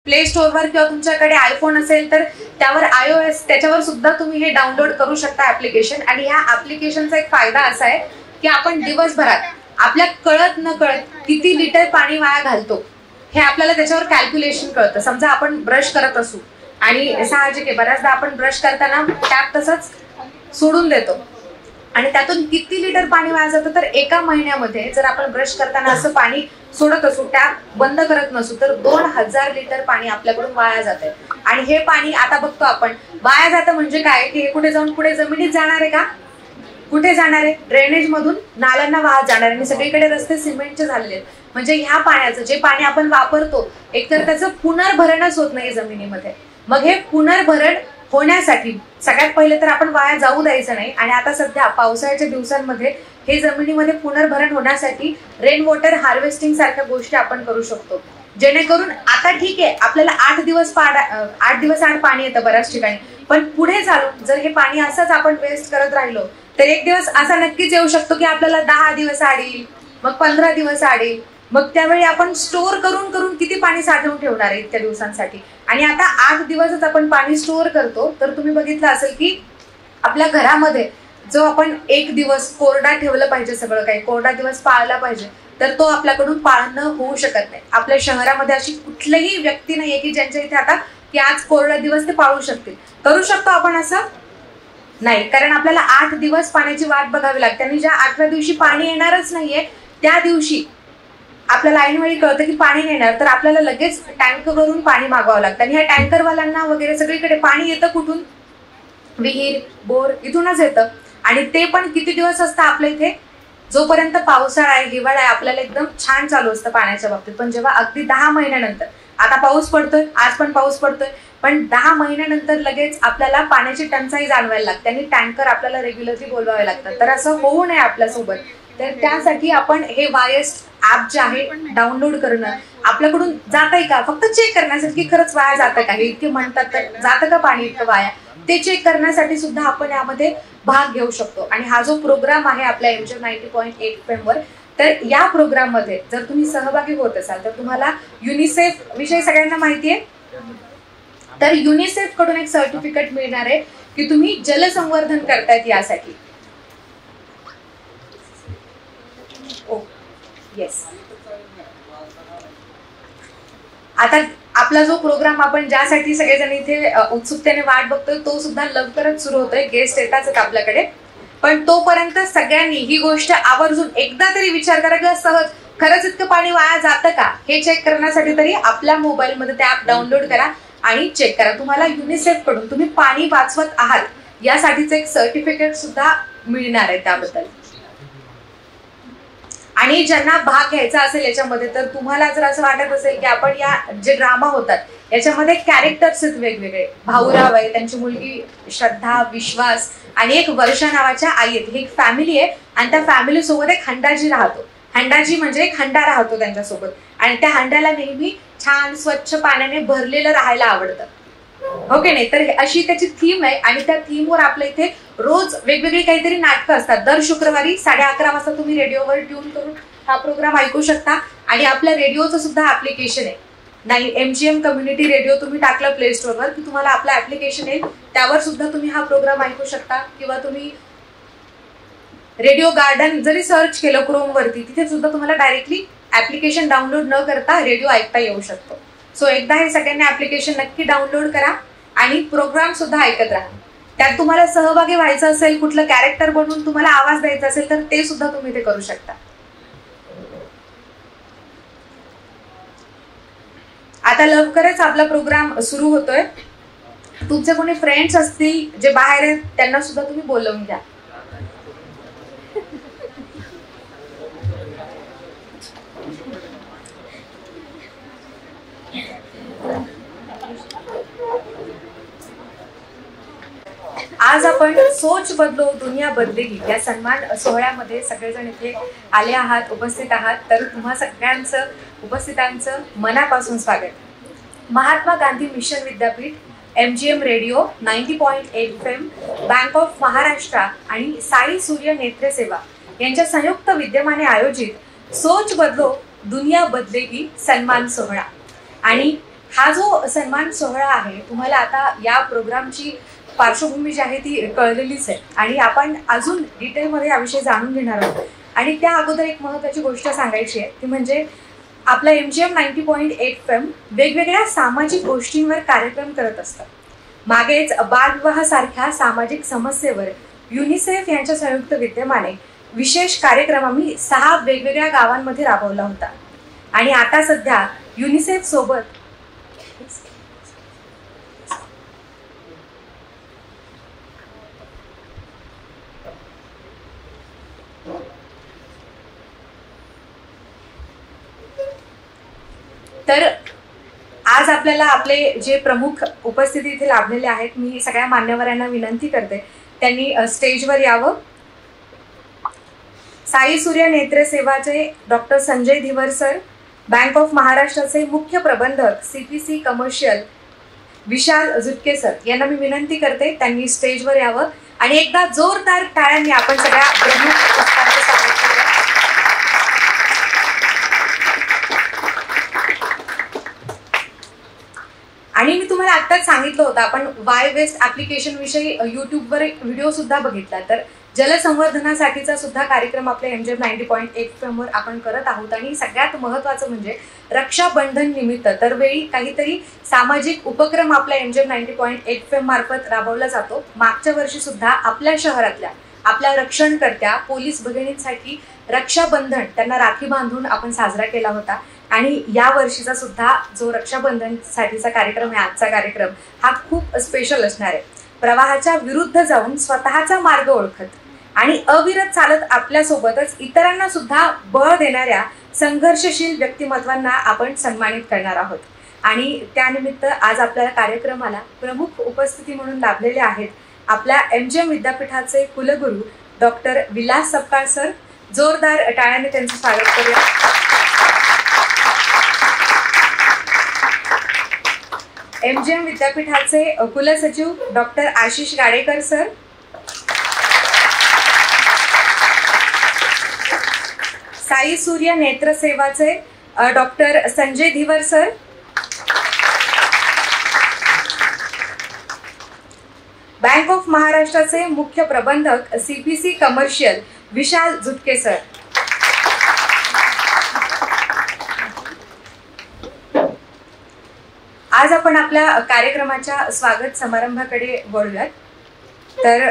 Play स्टोअरवर किंवा तुमच्याकडे iPhone असेल तर त्यावर iOS त्याच्यावर सुद्धा तुम्ही हे डाउनलोड करू शकता ऍप्लिकेशन. आणि ह्या ऍप्लिकेशनचा एक फायदा असा आहे की आपण दिवसभरात आपल्या कळत न कळत किती लिटर पाणी वाया घालतो हे आपल्याला त्याच्यावर कॅल्क्युलेशन कळतं. समजा आपण ब्रश करत असू आणि साहजिक आहे बऱ्याचदा आपण ब्रश करताना टॅप तसंच सोडून देतो आणि त्यातून किती लिटर पाणी वाया जातं. तर एका महिन्यामध्ये जर आपण ब्रश करताना असं पाणी सोडत असू, टॅप बंद करत नसू, तर 2000 लिटर पाणी आपल्याकडून वाया जाते. आणि हे पाणी आता बघतो आपण वाया जातं म्हणजे काय की हे कुठे जाऊन पुढे जमिनीत जाणार आहे का? कुठे जाणार आहे? ड्रेनेज मधून नाल्यांना वाहत जाणार. आणि सगळीकडे रस्ते सिमेंटचे झालेले आहेत. म्हणजे ह्या पाण्याचं जे पाणी आपण वापरतो एकतर त्याचं पुनर्भरणच होत नाही जमिनीमध्ये. मग हे पुनर्भरण होण्यासाठी सगळ्यात पहिले तर आपण वाया जाऊ द्यायचं नाही. आणि आता सध्या पावसाळ्याच्या दिवसांमध्ये हे जमिनीमध्ये पुनर्भरण होण्यासाठी रेन वॉटर हार्वेस्टिंग सारख्या गोष्टी आपण करू शकतो. जेणेकरून आता ठीक आहे आपल्याला 8 दिवस आड पाणी येतं बऱ्याच ठिकाणी, पण पुढे चालून जर हे पाणी असंच आपण वेस्ट करत राहिलो तर एक दिवस असा नक्कीच येऊ शकतो की आपल्याला 10 दिवस आड येईल, मग 15 दिवस आड येईल. मग त्यावेळी आपण स्टोअर करून करून किती पाणी साठवून ठेवणार आहे इतक्या दिवसांसाठी. आणि आता 8 दिवसच आपण पाणी स्टोअर करतो तर तुम्ही बघितलं असेल की आपल्या घरामध्ये जो आपण एक दिवस कोरडा ठेवलं पाहिजे, सगळं काही कोरडा दिवस पाळला पाहिजे, तर तो आपल्याकडून पाळणं होऊ शकत नाही. आपल्या शहरामध्ये अशी कुठलीही व्यक्ती नाहीये की ज्यांच्या इथे आता की आज कोरडा दिवस ते पाळू शकतील. करू शकतो आपण असं? नाही, कारण आपल्याला 8 दिवस पाण्याची वाट बघावी लागते. आणि ज्या 8व्या दिवशी पाणी येणारच नाहीये त्या दिवशी आपल्याला ऐनवेळी कळतं की पाणी नाही येणार, तर आपल्याला लगेच टँकरवरून पाणी मागवावं लागतं. आणि ह्या टँकरवाल्यांना वगैरे सगळीकडे पाणी येतं कुठून? विहीर, बोर इथूनच येतं. आणि ते पण किती दिवस असतं आपल्या इथे? जोपर्यंत पावसाळा आहे, हिवाळा आहे, आपल्याला एकदम छान चालू असतं पाण्याच्या बाबतीत. पण जेव्हा अगदी 10 महिन्यानंतर, आता पाऊस पडतोय, आज पण पाऊस पडतोय, पण 10 महिन्यानंतर लगेच आपल्याला पाण्याची टंचाई जाणवायला लागते आणि टँकर आपल्याला रेग्युलरली बोलवावे लागतात. तर असं होऊ नये आपल्यासोबत, तर त्यासाठी आपण हे वायस्ट ऍप जे आहे डाउनलोड करणं. आपल्याकडून जातंय का फक्त चेक करण्यासाठी खरंच वाया जातं का, हे इतके म्हणतात तर जातं का पाणी इतकं वाया, ते चेक करण्यासाठी सुद्धा आपण यामध्ये भाग घेऊ शकतो. आणि हा जो प्रोग्राम आहे आपल्या MGM 90.8 FM वर, तर या प्रोग्राम मध्ये जर तुम्ही सहभागी होत असाल तर तुम्हाला युनिसेफ विषयी सगळ्यांना माहिती आहे, तर युनिसेफ कडून एक सर्टिफिकेट मिळणार आहे की तुम्ही जलसंवर्धन करतायत यासाठी. येस, आता आपला जो प्रोग्राम आपण ज्यासाठी सगळेजण इथे उत्सुकतेने वाट बघतोय तो सुद्धा लवकरच सुरू होतोय. गेस्ट येतात आपल्याकडे, पण तोपर्यंत सगळ्यांनी ही गोष्ट आवर्जून एकदा तरी विचार करा की सहज खरंच इतकं पाणी वाया जातं का हे चेक करण्यासाठी तरी आपल्या मोबाईलमध्ये ते ऍप डाउनलोड करा आणि चेक करा. तुम्हाला युनिसेफ कडून तुम्ही पाणी वाचवत आहात यासाठीचं एक सर्टिफिकेट सुद्धा मिळणार आहे त्याबद्दल. आणि ज्यांना भाग घ्यायचा असेल याच्यामध्ये, तर तुम्हाला जर असं वाटत असेल की आपण या जे ड्रामा होतात याच्यामध्ये कॅरेक्टर्स आहेत वेगवेगळे, भाऊराव आहे, त्यांची मुलगी श्रद्धा, विश्वास आणि एक वर्षा नावाच्या आई आहेत. ही एक फॅमिली आहे आणि त्या फॅमिली सोबत एक हंडाजी राहतो. हंडाजी म्हणजे एक हंडा राहतो त्यांच्यासोबत आणि त्या हंड्याला नेहमी छान स्वच्छ पाण्याने भरलेलं राहायला आवडतं, हो की नाही. तर अशी त्याची थीम आहे आणि त्या थीमवर आपल्या इथे रोज वेगवेगळी काहीतरी नाटकं असतात. दर शुक्रवारी 11:30 वाजता तुम्ही रेडिओवर ट्यून करून हा प्रोग्राम ऐकू शकता. आणि आपल्या रेडिओचं सुद्धा ऍप्लिकेशन आहे, MGM कम्युनिटी रेडिओ. तुम्ही टाकलं प्ले स्टोअरवर की तुम्हाला आपलं ऍप्लिकेशन येईल, त्यावर सुद्धा तुम्ही हा प्रोग्राम ऐकू शकता. किंवा तुम्ही रेडिओ गार्डन जरी सर्च केलं क्रोम वरती, तिथे सुद्धा तुम्हाला डायरेक्टली ऍप्लिकेशन डाउनलोड न करता रेडिओ ऐकता येऊ शकतो. सो एकदा हे सगळ्यांनी ऍप्लिकेशन नक्की डाउनलोड करा आणि प्रोग्राम सुद्धा ऐकत राहा. त्यात तुम्हाला सहभागी व्हायचं असेल, कुठलं कॅरेक्टर बनवून तुम्हाला आवाज द्यायचा असेल तर ते सुद्धा तुम्ही ते करू शकता. आता लवकरच आपला प्रोग्राम सुरू होतोय. तुमचे कोणी फ्रेंड्स असतील जे बाहेर आहेत त्यांना सुद्धा तुम्ही बोलवून घ्या. आज आपण सोच बदलो दुनिया बदलेगी या सन्मान सोहळ्यामध्ये सगळेजण इथे आले आहात, उपस्थित आहात. तर तुम्हा सगळ्यांचं उपस्थितांचं मनापासून स्वागत. महात्मा गांधी मिशन विद्यापीठ, MGM radio 90.8 FM, bank of Maharashtra आणि साई सूर्य नेत्र सेवा यांच्या संयुक्त विद्यमाने आयोजित सोच बदलो दुनिया बदलेगी सन्मान सोहळा. आणि हा जो सन्मान सोहळा आहे, तुम्हाला आता या प्रोग्रामची पार्श्वभूमी जी आहे ती कळलेलीच आहे आणि आपण अजून डिटेलमध्ये याविषयी जाणून घेणार आहोत. आणि त्या अगोदर एक महत्त्वाची गोष्ट सांगायची आहे ती म्हणजे आपला MGM 90.8 FM वेगवेगळ्या सामाजिक गोष्टींवर कार्यक्रम करत असतात. मागेच बालविवाहासारख्या सामाजिक समस्येवर युनिसेफ यांच्या संयुक्त विद्यमाने विशेष कार्यक्रम आम्ही 6 वेगवेगळ्या गावांमध्ये राबवला होता. आणि आता सध्या युनिसेफ सोबत तर आज आपल्याला आपले जे प्रमुख उपस्थिती इथे लाभलेले आहेत, मी सगळ्या मान्यवरांना विनंती करते त्यांनी स्टेजवर यावं. साई सूर्य नेत्र सेवाचे doctor Sanjay Dhiwar sir, bank of महाराष्ट्राचे मुख्य प्रबंधक CPC commercial Vishal Zutke sir यांना मी विनंती करते त्यांनी स्टेजवर यावं आणि एकदा जोरदार टाळ्यांनी आपण सगळ्या प्रमुख उपस्थितांचं स्वागत करूया. आणि मी तुम्हाला आत्ताच सांगितलं होतं आपण वाय वेस्ट ऍप्लिकेशन विषयी युट्यूबवर एक व्हिडिओ सुद्धा बघितला. तर जलसंवर्धनासाठीचा सुद्धा कार्यक्रम आपल्या MGM 90.8 FM वर आपण करत आहोत. आणि सगळ्यात महत्त्वाचं म्हणजे रक्षाबंधन निमित्त दरवेळी काहीतरी सामाजिक उपक्रम आपल्या MGM 90.8 FM मार्फत राबवला जातो. मागच्या वर्षी सुद्धा आपल्या शहरातल्या आपल्या रक्षणकर्त्या पोलीस भगिनींसाठी रक्षाबंधन त्यांना राखी बांधून आपण साजरा केला होता. आणि या वर्षीचा सुद्धा जो रक्षाबंधनसाठीचा कार्यक्रम आहे, आजचा कार्यक्रम हा खूप स्पेशल असणार आहे. प्रवाहाच्या विरुद्ध जाऊन स्वतःचा मार्ग ओळखत आणि अविरत चालत आपल्यासोबतच इतरांना सुद्धा बळ देणाऱ्या संघर्षशील व्यक्तिमत्वांना आपण सन्मानित करणार आहोत. आणि त्यानिमित्त आज आपल्या कार्यक्रमाला प्रमुख उपस्थिती म्हणून लाभलेले आहेत आपल्या MGM विद्यापीठाचे कुलगुरू डॉक्टर विलास सपकाळ सर. जोरदार टाळ्याने त्यांचं स्वागत करूया. MGM विद्यापीठाचे कुलसचिव डॉक्टर आशिष गाडेकर सर, साई सूर्य नेत्र सेवाचे doctor Sanjay Dhiwar sir, bank of महाराष्ट्राचे मुख्य प्रबंधक CPC commercial Vishal Zutke sir. आज आपण आपल्या कार्यक्रमाच्या स्वागत समारंभाकडे वळूयात. तर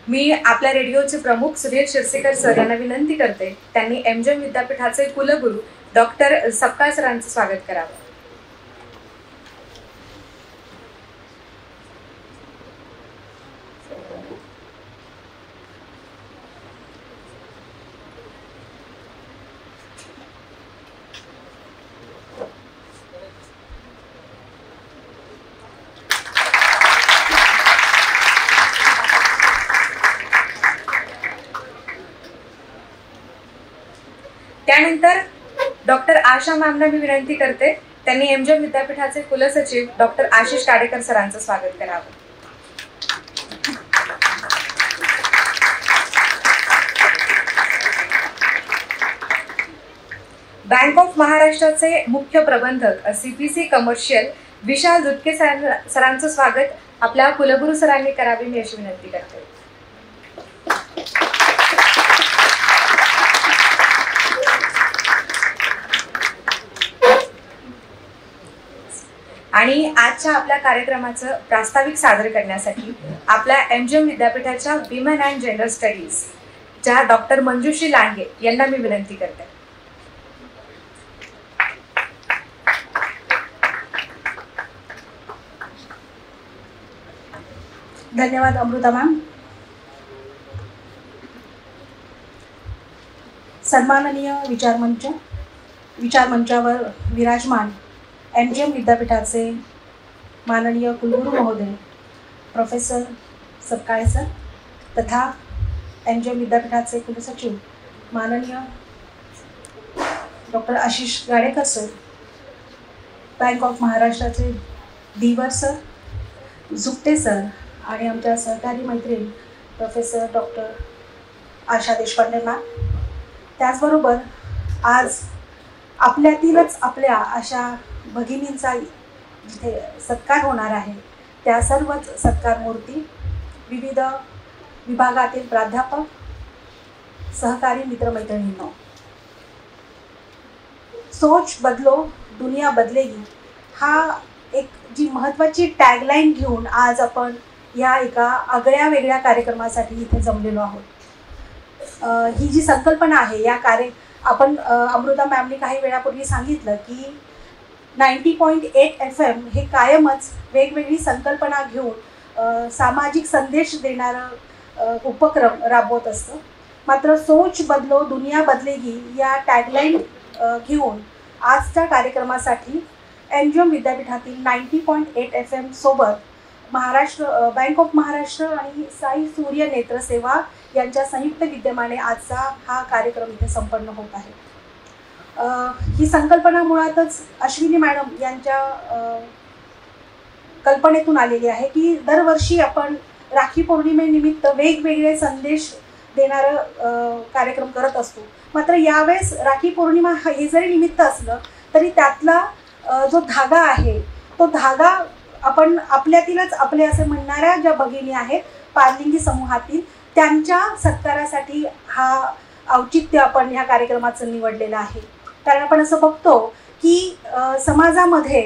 मी आपल्या रेडिओचे प्रमुख सुधीर शिरसेकर सर यांना विनंती करते त्यांनी MGM विद्यापीठाचे कुलगुरू डॉक्टर सपकाळ सरांचं स्वागत करावं. त्यानंतर डॉक्टर आशा मॅमना मी विनंती करते त्यांनी MGM विद्यापीठाचे कुलसचिव डॉक्टर आशिष गाडेकर सरांचं स्वागत करावं. बँक ऑफ महाराष्ट्राचे मुख्य प्रबंधक CPC कमर्शियल विशाल झुटके सरांचं स्वागत आपल्या कुलगुरू सरांनी करावे मी अशी विनंती करते. आणि आजच्या आपल्या कार्यक्रमाचं प्रास्ताविक सादर करण्यासाठी आपल्या MGM विद्यापीठाच्या विमेन अँड जेंडर स्टडीज ज्या डॉक्टर मंजुश्री लांडगे यांना मी विनंती करते. धन्यवाद अमृता मॅम. सन्माननीय विचारमंचावर विराजमान MGM विद्यापीठाचे माननीय कुलगुरू महोदय प्रोफेसर सपकाळे सर तथा MGM विद्यापीठाचे कुलसचिव माननीय doctor Ashish Gadekar sir, bank of महाराष्ट्राचे धिवर सर, झुकटे सर आणि आमच्या सहकारी मैत्रीण प्रोफेसर डॉक्टर आशा देशपांडे मॅम. त्याचबरोबर आज आपल्यातीलच आपल्या अशा भगिनींचा जिथे सत्कार होणार आहे त्या सर्वच सत्कार मूर्ती, विविध विभागातील प्राध्यापक, सहकारी मित्रमैत्रिणींनो, सोच बदलो दुनिया बदलेगी हा एक जी महत्त्वाची टॅगलाईन घेऊन आज आपण या एका आगळ्या वेगळ्या कार्यक्रमासाठी इथे जमलेलो आहोत. ही जी संकल्पना आहे या आपण अमृता मॅमनी काही वेळापूर्वी सांगितलं की 90.8 FM हे कायमच वेगवेगळी संकल्पना घेऊन सामाजिक संदेश देणारं उपक्रम राबवत असतं. मात्र सोच बदलो दुनिया बदलेगी या टॅगलाईन घेऊन आजच्या कार्यक्रमासाठी एमजीएम विद्यापीठातील 90.8 FM सोबत बँक ऑफ महाराष्ट्र आणि साई सूर्य नेत्रसेवा यांच्या संयुक्त विद्यमाने आजचा हा कार्यक्रम इथे संपन्न होत आहे. ही संकल्पना मुळातच अश्विनी मॅडम यांच्या कल्पनेतून आलेली आहे की दरवर्षी आपण राखी पौर्णिमेनिमित्त वेगवेगळे संदेश देणारं कार्यक्रम करत असतो. मात्र यावेळेस राखी पौर्णिमा हे जरी निमित्त असलं तरी त्यातला जो धागा आहे तो धागा आपण आपल्यातीलच आपले असे म्हणणाऱ्या ज्या भगिनी आहेत पारलिंगी समूहातील त्यांच्या सत्कारासाठी हा औचित्य आपण ह्या कार्यक्रमाचं निवडलेलं आहे. कारण आपण असं बघतो की समाजामध्ये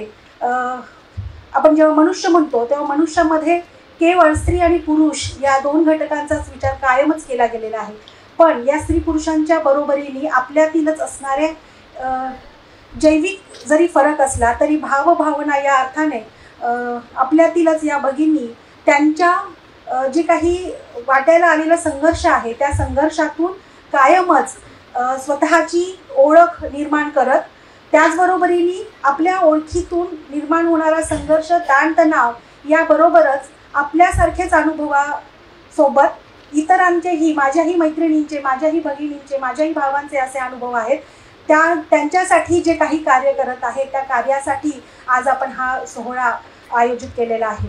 आपण जेव्हा मनुष्य म्हणतो तेव्हा मनुष्यामध्ये केवळ स्त्री आणि पुरुष या दोन घटकांचाच विचार कायमच केला गेलेला आहे. पण या स्त्री पुरुषांच्या बरोबरीने आपल्यातीलच असणारे जैविक जरी फरक असला तरी भावभावना या अर्थाने आपल्यातीलच या भगिनी त्यांच्या जे काही वाटायला आलेला संघर्ष आहे त्या संघर्षातून कायमच स्वतःची ओळख निर्माण करत त्याचबरोबरीने आपल्या ओळखीतून निर्माण होणारा संघर्ष ताणतणाव याबरोबरच आपल्यासारखेच अनुभवासोबत इतरांचेही माझ्याही मैत्रिणींचे माझ्याही भगिनींचे माझ्याही भावांचे असे अनुभव आहेत त्यांच्यासाठी जे काही कार्य करत आहे त्या कार्यासाठी आज आपण हा सोहळा आयोजित केलेला आहे.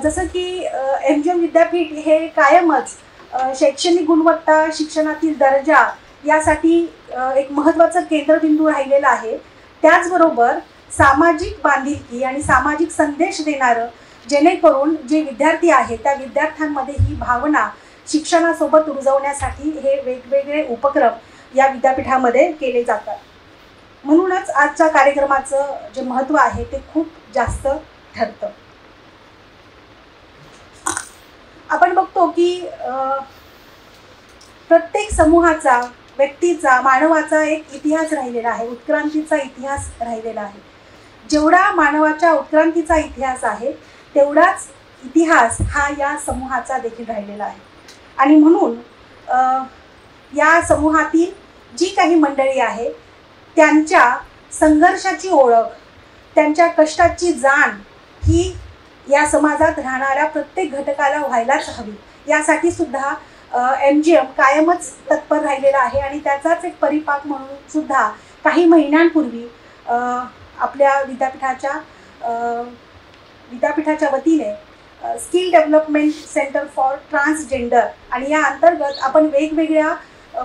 जसं की एमजीएम विद्यापीठ हे कायमच शैक्षणिक गुणवत्ता शिक्षणातील दर्जा यासाठी एक महत्त्वाचं केंद्रबिंदू राहिलेला आहे. त्याचबरोबर सामाजिक बांधिलकी आणि सामाजिक संदेश देणारं जेणेकरून जे विद्यार्थी आहेत त्या विद्यार्थ्यांमध्ये ही भावना शिक्षणासोबत रुजवण्यासाठी हे वेगवेगळे उपक्रम या विद्यापीठामध्ये केले जातात. म्हणूनच आजच्या कार्यक्रमाचं जे महत्त्व आहे ते खूप जास्त ठरतं. आपण बघतो की प्रत्येक समूहाचा व्यक्तीचा मानवाचा एक इतिहास राहिलेला आहे, उत्क्रांतीचा इतिहास राहिलेला आहे. जेवढा मानवाच्या उत्क्रांतीचा इतिहास आहे तेवढाच इतिहास हा या समूहाचा देखील राहिलेला आहे. आणि म्हणून या समूहातील जी काही मंडळी आहे त्यांच्या संघर्षाची ओळख त्यांच्या कष्टाची जाण ही या समाजात राहणाऱ्या प्रत्येक घटकाला व्हायलाच हवी. यासाठी सुद्धा एमजीएम कायमच तत्पर राहिलेला आहे आणि त्याचाच एक परिपाक म्हणून सुद्धा काही महिन्यांपूर्वी आपल्या विद्यापीठाच्या वतीने skill development centre for transgender आणि या अंतर्गत आपण वेगवेगळ्या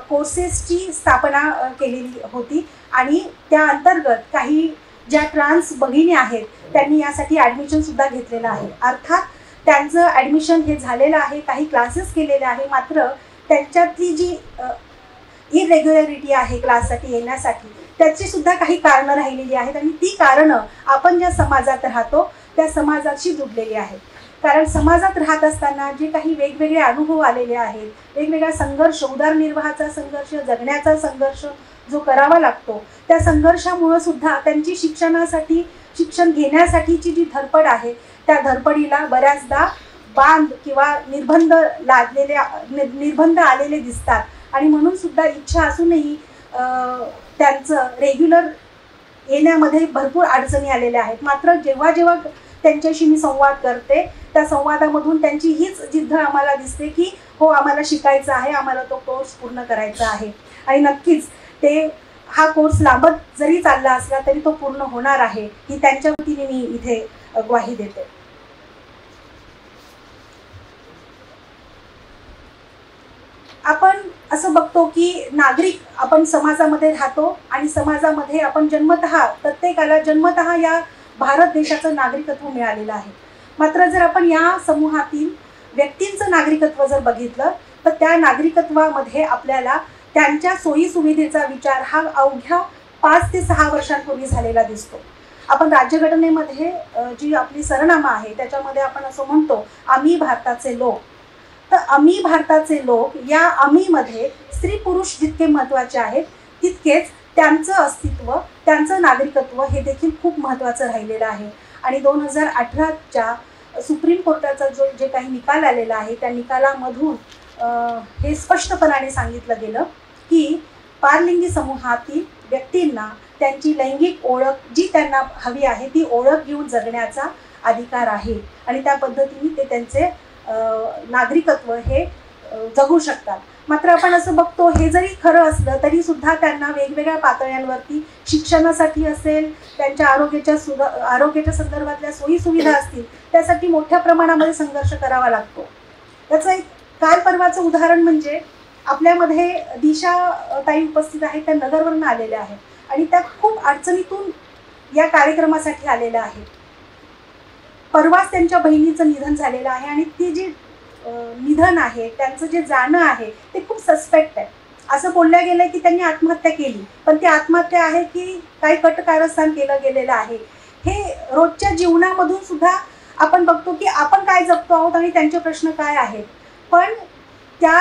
कोर्सेसची स्थापना केलेली होती आणि त्या अंतर्गत काही ज्या ट्रान्स भगिनी आहेत त्यांनी यासाठी ॲडमिशनसुद्धा घेतलेलं आहे. अर्थात त्यांचं ॲडमिशन हे झालेलं आहे, काही क्लासेस केलेले आहे. मात्र त्यांच्यातली जी इरेग्युलरिटी आहे क्लाससाठी येण्यासाठी त्याचीसुद्धा काही कारणं राहिलेली आहेत आणि ती कारणं आपण ज्या समाजात राहतो त्या समाजाशी जुडलेली आहेत. कारण समाजात राहत असताना जे काही वेगवेगळे अनुभव आलेले आहेत, वेगवेगळा संघर्ष, उदरनिर्वाहाचा संघर्ष, जगण्याचा संघर्ष जो करावा लागतो त्या संघर्षामुळं सुद्धा त्यांची शिक्षण घेण्यासाठीची जी धडपड आहे त्या धडपडीला बऱ्याचदा बांध किंवा निर्बंध आलेले दिसतात. आणि म्हणून सुद्धा इच्छा असूनही त्यांचं रेग्युलर येण्यामध्ये भरपूर अडचणी आलेल्या आहेत. मात्र जेव्हा जेव्हा त्यांच्याशी मी संवाद करते त्या संवादामधून त्यांची हीच जिद्द आम्हाला दिसते की हो आम्हाला शिकायचं आहे, आम्हाला तो कोर्स पूर्ण करायचा आहे. आणि नक्कीच हा कोर्स लांबत जरी चालला असला तरी तो पूर्ण होणार आहे ही त्यांच्या वतीने मी इथे ग्वाही देते. आपण असं बघतो की नागरिक आपण समाजामध्ये राहतो आणि समाजामध्ये आपण प्रत्येकाला जन्मतः या भारत देशाचं नागरिकत्व मिळालेलं आहे. मात्र जर आपण या समूहातील व्यक्तींचं नागरिकत्व जर बघितलं तर त्या नागरिकत्वामध्ये आपल्याला त्यांच्या सोयीसुविधेचा विचार हा अवघ्या 5 ते 6 वर्षांपूर्वी झालेला दिसतो. आपण राज्यघटनेमध्ये जी आपली सरनामा आहे त्याच्यामध्ये आपण असं म्हणतो, आम्ही भारताचे लोक. तर आम्ही भारताचे लोक या आम्हीमध्ये स्त्री पुरुष जितके महत्त्वाचे आहेत तितकेच त्यांचं अस्तित्व, त्यांचं नागरिकत्व हे देखील खूप महत्त्वाचं राहिलेलं आहे. आणि 2018च्या सुप्रीम कोर्टाचा जे काही निकाल आलेला आहे त्या निकालामधून हे स्पष्टपणाने सांगितलं गेलं की पारलिंगी समूहातील व्यक्तींना त्यांची लैंगिक ओळख जी त्यांना हवी आहे ती ओळख घेऊन जगण्याचा अधिकार आहे आणि त्या पद्धतीने ते त्यांचे नागरिकत्व हे जगू शकतात. मात्र आपण असं बघतो, हे जरी खरं असलं तरी सुद्धा त्यांना वेगवेगळ्या पातळ्यांवरती शिक्षणासाठी असेल, त्यांच्या आरोग्याच्या संदर्भातल्या सोयीसुविधा असतील त्यासाठी मोठ्या प्रमाणामध्ये संघर्ष करावा लागतो. त्याचं एक काल परवाचं उदाहरण म्हणजे आपल्यामध्ये दिशा ताई उपस्थित आहेत, त्या नगरवरून आलेल्या आहेत आणि त्या खूप अडचणीतून या कार्यक्रमासाठी आलेल्या आहेत. परवाच त्यांच्या बहिणीचं निधन झालेलं आहे आणि ती जी निधन आहे त्यांचं जे जाणं आहे ते खूप सस्पेक्ट आहे. असं बोललं गेलं की त्यांनी आत्महत्या केली, पण ती आत्महत्या आहे की काही कटकारस्थान केलं गेलेलं आहे. हे रोजच्या जीवनामधून सुद्धा आपण बघतो की आपण काय जगतो आहोत आणि त्यांचे प्रश्न काय आहेत. पण त्या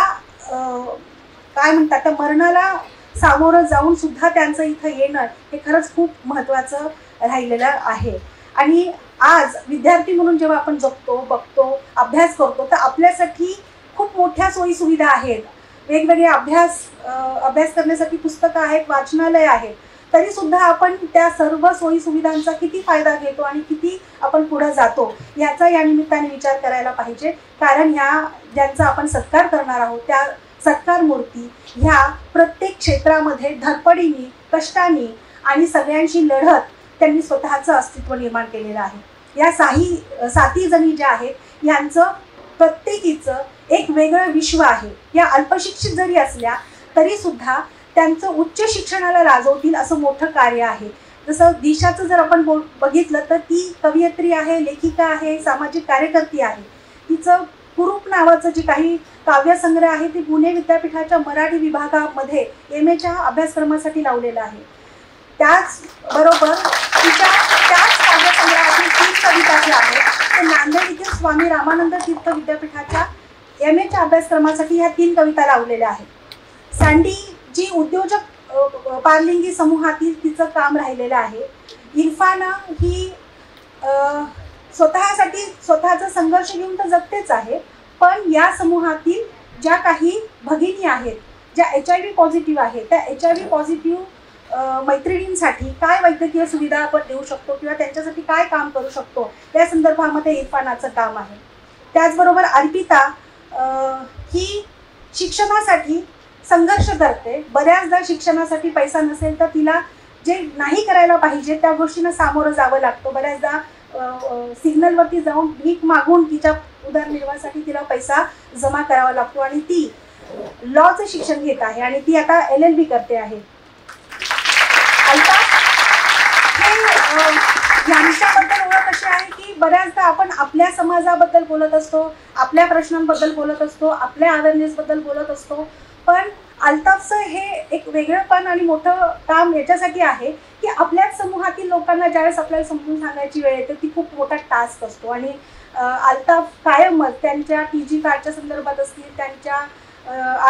काय म्हणतात त्या मरणाला सामोरं जाऊन सुद्धा त्यांचं इथं येणं हे खरंच खूप महत्त्वाचं राहिलेलं आहे. आणि आज विद्यार्थी म्हणून जेव्हा आपण जगतो, बघतो, अभ्यास करतो तर आपल्यासाठी खूप मोठ्या सोयीसुविधा आहेत. वेगवेगळे अभ्यास करण्यासाठी पुस्तकं आहेत, वाचनालय आहेत. तरीसुद्धा आपण त्या सर्व सोयीसुविधांचा किती फायदा घेतो आणि किती आपण पुढे जातो याचा या निमित्ताने विचार करायला पाहिजे. कारण ह्या ज्यांचा आपण सत्कार करणार आहोत त्या सत्कार मूर्ती ह्या प्रत्येक क्षेत्रामध्ये धडपडीने, कष्टाने आणि सगळ्यांशी लढत त्यांनी स्वतःचं अस्तित्व निर्माण केलेलं आहे. या 7 जणी ज्या आहेत यांचं प्रत्येकीचं एक वेगळं विश्व आहे. या अल्पशिक्षित जरी असल्या तरीसुद्धा त्यांचं उच्च शिक्षणाला लाजवतील असं मोठं कार्य आहे. जसं दिशाचं जर आपण बघितलं तर ती कवयित्री आहे, लेखिका आहे, सामाजिक कार्यकर्ती आहे. तिचं कुरूप नावाचं जे काही काव्यसंग्रह आहे ते पुणे विद्यापीठाच्या मराठी विभागामध्ये MA अभ्यासक्रमासाठी लावलेलं आहे. त्याचबरोबर तिच्या त्याच काव्यसंग्रहातील 3 कविता ज्या आहेत ते नांदेड येथील स्वामी रामानंद तीर्थ विद्यापीठाच्या MA अभ्यासक्रमासाठी ह्या 3 कविता लावलेल्या आहेत. सँडी जी उद्योजक पारलिंगी समूहातील तिचं काम राहिलेलं आहे. इरफाना ही स्वतःचा संघर्ष घेऊन तर जगतेच आहे, पण या समूहातील ज्या काही भगिनी आहेत ज्या HIV पॉझिटिव्ह आहेत त्या HIV पॉझिटिव्ह मैत्रिणींसाठी काय वैद्यकीय सुविधा आपण देऊ शकतो किंवा त्यांच्यासाठी काय काम करू शकतो या संदर्भामध्ये इरफानाचं काम आहे. त्याचबरोबर अर्पिता ही शिक्षणासाठी संघर्ष करते. बऱ्याचदा शिक्षणासाठी पैसा नसेल तर तिला जे नाही करायला पाहिजे त्या गोष्टींना सामोरं जावं लागतं. बऱ्याचदा सिग्नलवरती जाऊन भीक मागून तिच्या उदरनिर्वाहासाठी तिला पैसा जमा करावा लागतो आणि ती लॉचं शिक्षण घेत आहे आणि ती आता LLB करते आहे. यांच्याबद्दल ओळख अशी आहे की बऱ्याचदा आपण आपल्या समाजाबद्दल बोलत असतो, आपल्या प्रश्नांबद्दल बोलत असतो, आपल्या अवेअरनेसबद्दल बोलत असतो, पण अल्ताफचं हे एक वेगळंपण आणि मोठं काम याच्यासाठी आहे की आपल्याच समूहातील लोकांना ज्यावेळेस आपल्याला समजून सांगायची वेळ येते ती खूप मोठा टास्क असतो. आणि अल्ताफ कायमच त्यांच्या TG कार्डच्या संदर्भात असतील, त्यांच्या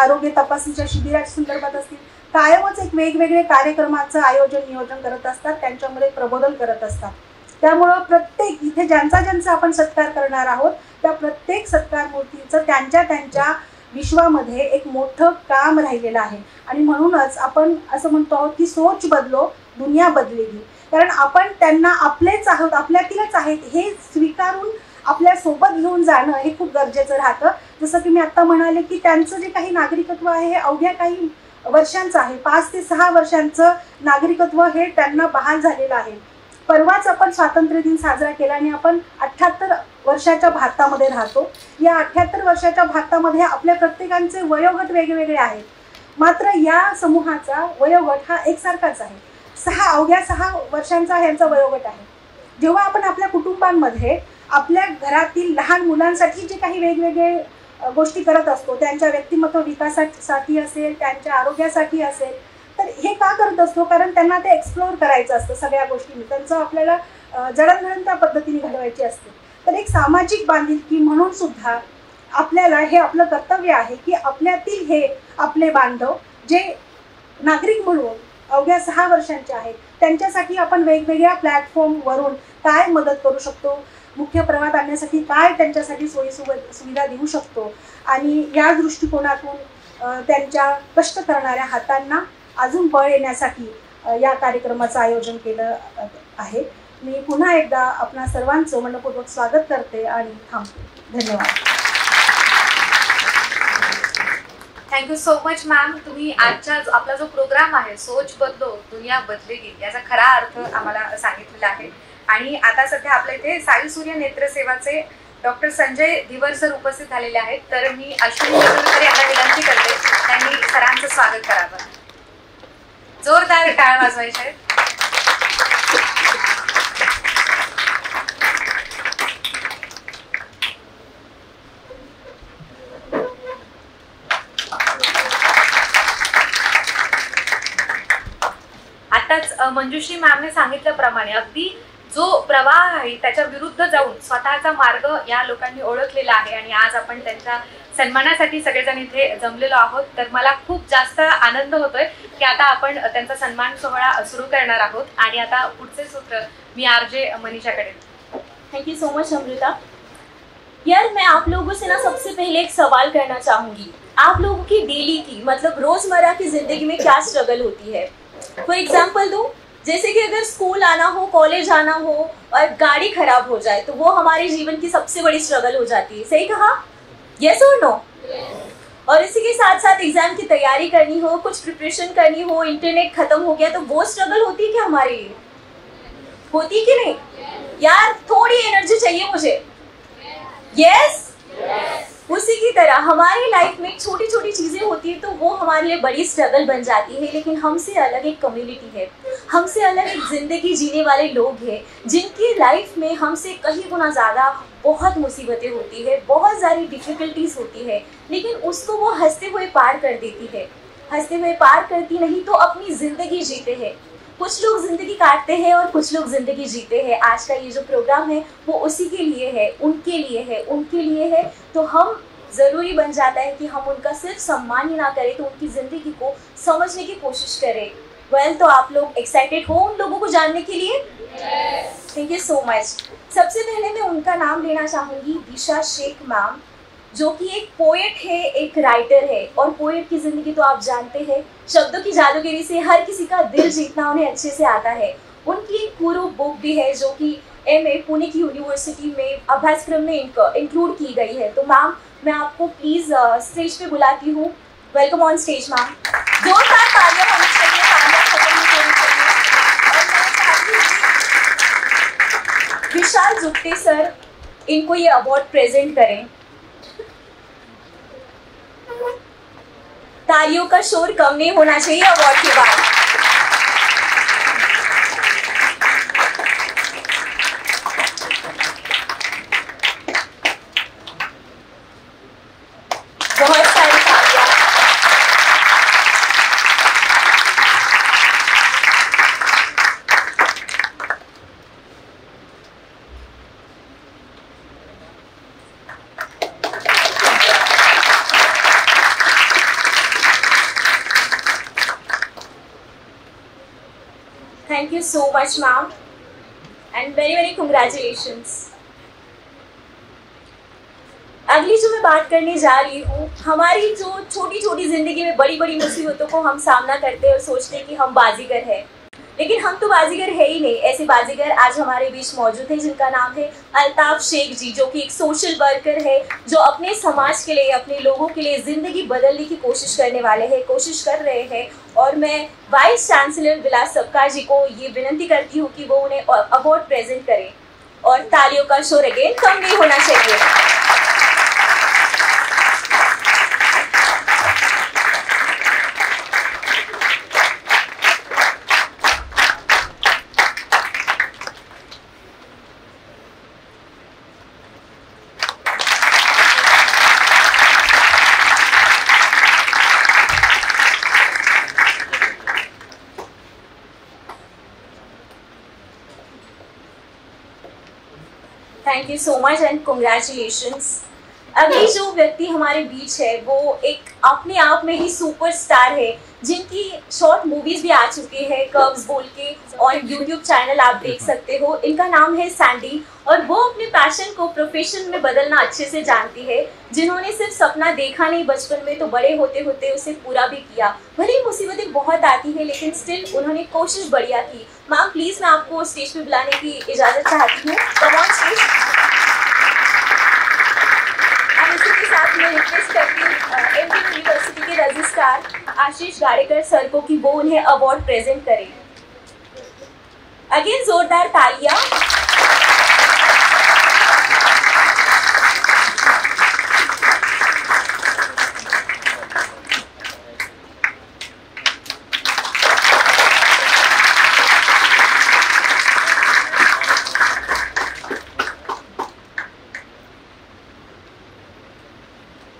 आरोग्य तपासणीच्या शिबिराच्या संदर्भात असतील, कायमच एक वेगवेगळे कार्यक्रमाचं नियोजन करत असतात, त्यांच्यामध्ये प्रबोधन करत असतात. त्यामुळं प्रत्येक इथे ज्यांचा आपण सत्कार करणार आहोत त्या प्रत्येक सत्कार मूर्तीचं त्यांच्या विश्वामध्ये एक मोठं काम राहिलेलं आहे. आणि म्हणूनच आपण असं म्हणतो आहोत की सोच बदलो दुनिया बदलेगी. कारण आपण त्यांना आपलेच आहोत, आपल्यातीलच आहेत हे स्वीकारून आपल्यासोबत घेऊन जाणं हे खूप गरजेचं राहतं. जसं की मी आत्ता म्हणाले की त्यांचं जे काही नागरिकत्व आहे हे अवघ्या काही वर्षांचं आहे. 5 ते 6 वर्षांचं नागरिकत्व हे त्यांना बहाल झालेलं आहे. परवाच आपण स्वातंत्र्य दिन साजरा केला आणि आपण 78 वर्षाच्या भारतामध्ये राहतो. या 78 वर्षाच्या भारतामध्ये आपल्या प्रत्येकांचे वयोगट वेगवेगळे आहेत. मात्र या समूहाचा वयोगट हा एकसारखाच आहे. अवघ्या 6 वर्षांचा ह्यांचा वयोगट आहे. जेव्हा आपण आपल्या कुटुंबांमध्ये आपल्या घरातील लहान मुलांसाठी जे काही वेगवेगळे गोष्टी करत असतो, त्यांच्या व्यक्तिमत्व विकासासाठी असेल, त्यांच्या आरोग्यासाठी असेल, तर हे का करत असतो? कारण त्यांना ते एक्सप्लोअर करायचं असतं सगळ्या गोष्टींनी, त्यांचं आपल्याला जडणघडण त्या पद्धतीने घडवायची असते. तर एक सामाजिक बांधिलकी म्हणून सुद्धा आपल्याला हे आपलं कर्तव्य आहे की आपल्यातील हे आपले बांधव जे नागरिक म्हणून अवघ्या 6 वर्षांचे आहेत, त्यांच्यासाठी आपण वेगवेगळ्या प्लॅटफॉर्मवरून काय मदत करू शकतो, मुख्य प्रवाहात आणण्यासाठी काय त्यांच्यासाठी सुविधा देऊ शकतो, आणि या दृष्टिकोनातून त्यांच्या कष्ट करणाऱ्या हातांना अजून बळ येण्यासाठी या कार्यक्रमाचं आयोजन केलं आहे. मी पुन्हा एकदा आपणा सर्वांचं मनपूर्वक स्वागत करते आणि थांबते. धन्यवाद. Thank you so much ma'am. तुम्ही आजच्या आपला जो प्रोग्राम आहे सोच बदलो दुनिया बदलेगी याचा खरा अर्थ आम्हाला सांगितलेला आहे. आणि आता सध्या आपल्या इथे साई सूर्य नेत्र सेवाचे डॉक्टर संजय धिवर सर उपस्थित झालेले आहेत. तर मी अश्विनी मधुरकर यांना विनंती करते त्यांनी सरांचं स्वागत करावं. जोरदार टाळ वाजवायचे आहेत. आताच मंजुश्री मॅमने सांगितल्याप्रमाणे अगदी जो प्रवाह आहे त्याच्या विरुद्ध जाऊन स्वतःचा मार्ग या लोकांनी ओळखलेला आहे आणि आज आपण त्यांच्या सन्मानासाठी सगळेजण इथे जमलेलो आहोत. तर मला खूप जास्त आनंद होतोय की आता आपण त्यांचा सन्मान सोहळा सुरू करणार आहोत. आणि आता पुढचे सूत्र मी आरजे मनीषाकडे. Thank you so much Amruta. यार मैं आप लोगों से ना सबसे पहले एक सवाल करना चाहूँगी. आप लोगों की डेली की मतलब रोज़मर्रा की ज़िंदगी में क्या स्ट्रगल होती है? फॉर एग्जाम्पल दूँ, जैसे कि अगर स्कूल आना हो, कॉलेज आना हो और गाड़ी खराब हो जाए तो वो हमारे जीवन की सबसे बड़ी स्ट्रगल हो जाती है. सही कहा? यस और नो? और इसी के साथ साथ एग्जाम की तैयारी करनी हो, कुछ प्रिपरेशन करनी हो, इंटरनेट खत्म हो गया तो वो स्ट्रगल होती है क्या हमारे लिए? होती कि नहीं? यार थोड़ी एनर्जी चाहिए मुझे. यस? उसी की तरह हमारी लाइफ में छोटी छोटी चीज़ें होती है तो वो हमारे लिए बड़ी स्ट्रगल बन जाती है. लेकिन हमसे अलग एक कम्युनिटी है, हमसे अलग एक ज़िंदगी जीने वाले लोग हैं जिनकी लाइफ में हमसे कहीं गुना ज़्यादा बहुत मुसीबतें होती है, बहुत सारी डिफ़िकल्टीज होती है, लेकिन उसको वो हंसते हुए पार कर देती है. हंसते हुए पार करती नहीं तो अपनी ज़िंदगी जीते हैं. कुछ लोग ज़िंदगी काटते हैं और कुछ लोग ज़िंदगी जीते हैं. आज का ये जो प्रोग्राम है वो उसी के लिए है, उनके लिए है, उनके लिए है. तो हम ज़रूरी बन जाता है कि हम उनका सिर्फ सम्मान ही ना करें तो उनकी ज़िंदगी को समझने की कोशिश करें. वेल, तो आप लोग एक्साइटेड हो उन लोगों को जानने के लिए? Thank you so much. सबसे पहले मैं उनका नाम लेना चाहूँगी, दिशा शेख मैम, जो कि एक पोएट है, एक राइटर है. और पोएट की ज़िंदगी तो आप जानते हैं, शब्दों की जादूगरी से हर किसी का दिल जीतना उन्हें अच्छे से आता है. उनकी एक पूरी बुक भी है जो कि MA पुणे की यूनिवर्सिटी में अभ्यासक्रम में इंक्लूड की गई है. तो मैम मैं आपको प्लीज़ स्टेज पे बुलाती हूँ. Welcome on stage ma'am. जोरदार तालियां होनी चाहिए, तालियां खत्म नहीं होनी चाहिए. और मैं चाहती हूँ कि विशाल जुप्ते सर इनको ये अवार्ड प्रेजेंट करें. तालियों का शोर कम नहीं होना चाहिए अवार्ड के बाद. बहुत सारी तालियां. Thank you so much, ma'am, and very very congratulations. अगली जो मैं बात करने जा रही हूँ, हमारी जो छोटी छोटी जिंदगी में बड़ी बड़ी मुसीबतों को हम सामना करते हैं और सोचते हैं कि हम बाजीगर हैं, लेकिन हम तो बाजीगर है ही नहीं. ऐसे बाजीगर आज हमारे बीच मौजूद हैं जिनका नाम है अल्ताफ शेख जी, जो कि एक सोशल वर्कर है जो अपने समाज के लिए, अपने लोगों के लिए ज़िंदगी बदलने की कोशिश करने वाले हैं, कोशिश कर रहे हैं. और मैं वाइस चांसलर विलास सबकार जी को ये विनंती करती हूँ कि वो उन्हें अवार्ड प्रेजेंट करें. और तालियों का शोर अगेन कम नहीं होना चाहिए. Thank you so much end congratulations. अभी जो व्यक्ति हमारे बीच है वो एक अपने आप में ही सुपरस्टार है, जिनकी शॉर्ट मूवीज भी आ चुकी है कर्व्स बोल के, और यूट्यूब चैनल आप देख सकते हो। इनका नाम है सैंडी और वो अपने पैशन को प्रोफेशन में बदलना अच्छे से जानती है। जिन्होंने सिर्फ सपना देखा नहीं बचपन में, तो बड़े होते होते उसे पूरा भी किया। भले मुसीबतें बहुत आती है लेकिन स्टिल उन्होंने कोशिश बढ़िया की। मैम प्लीज मैं आपको स्टेज पे बुलाने की इजाजत चाहती हूँ। Come on stage. इसी के साथ मैं रिक्वेस्ट करती हूँ एमपी यूनिवर्सिटी के रजिस्ट्रार आशीष गाड़ेकर सर को कि वो उन्हें अवार्ड प्रेजेंट करें। अगेन जोरदार तालियां।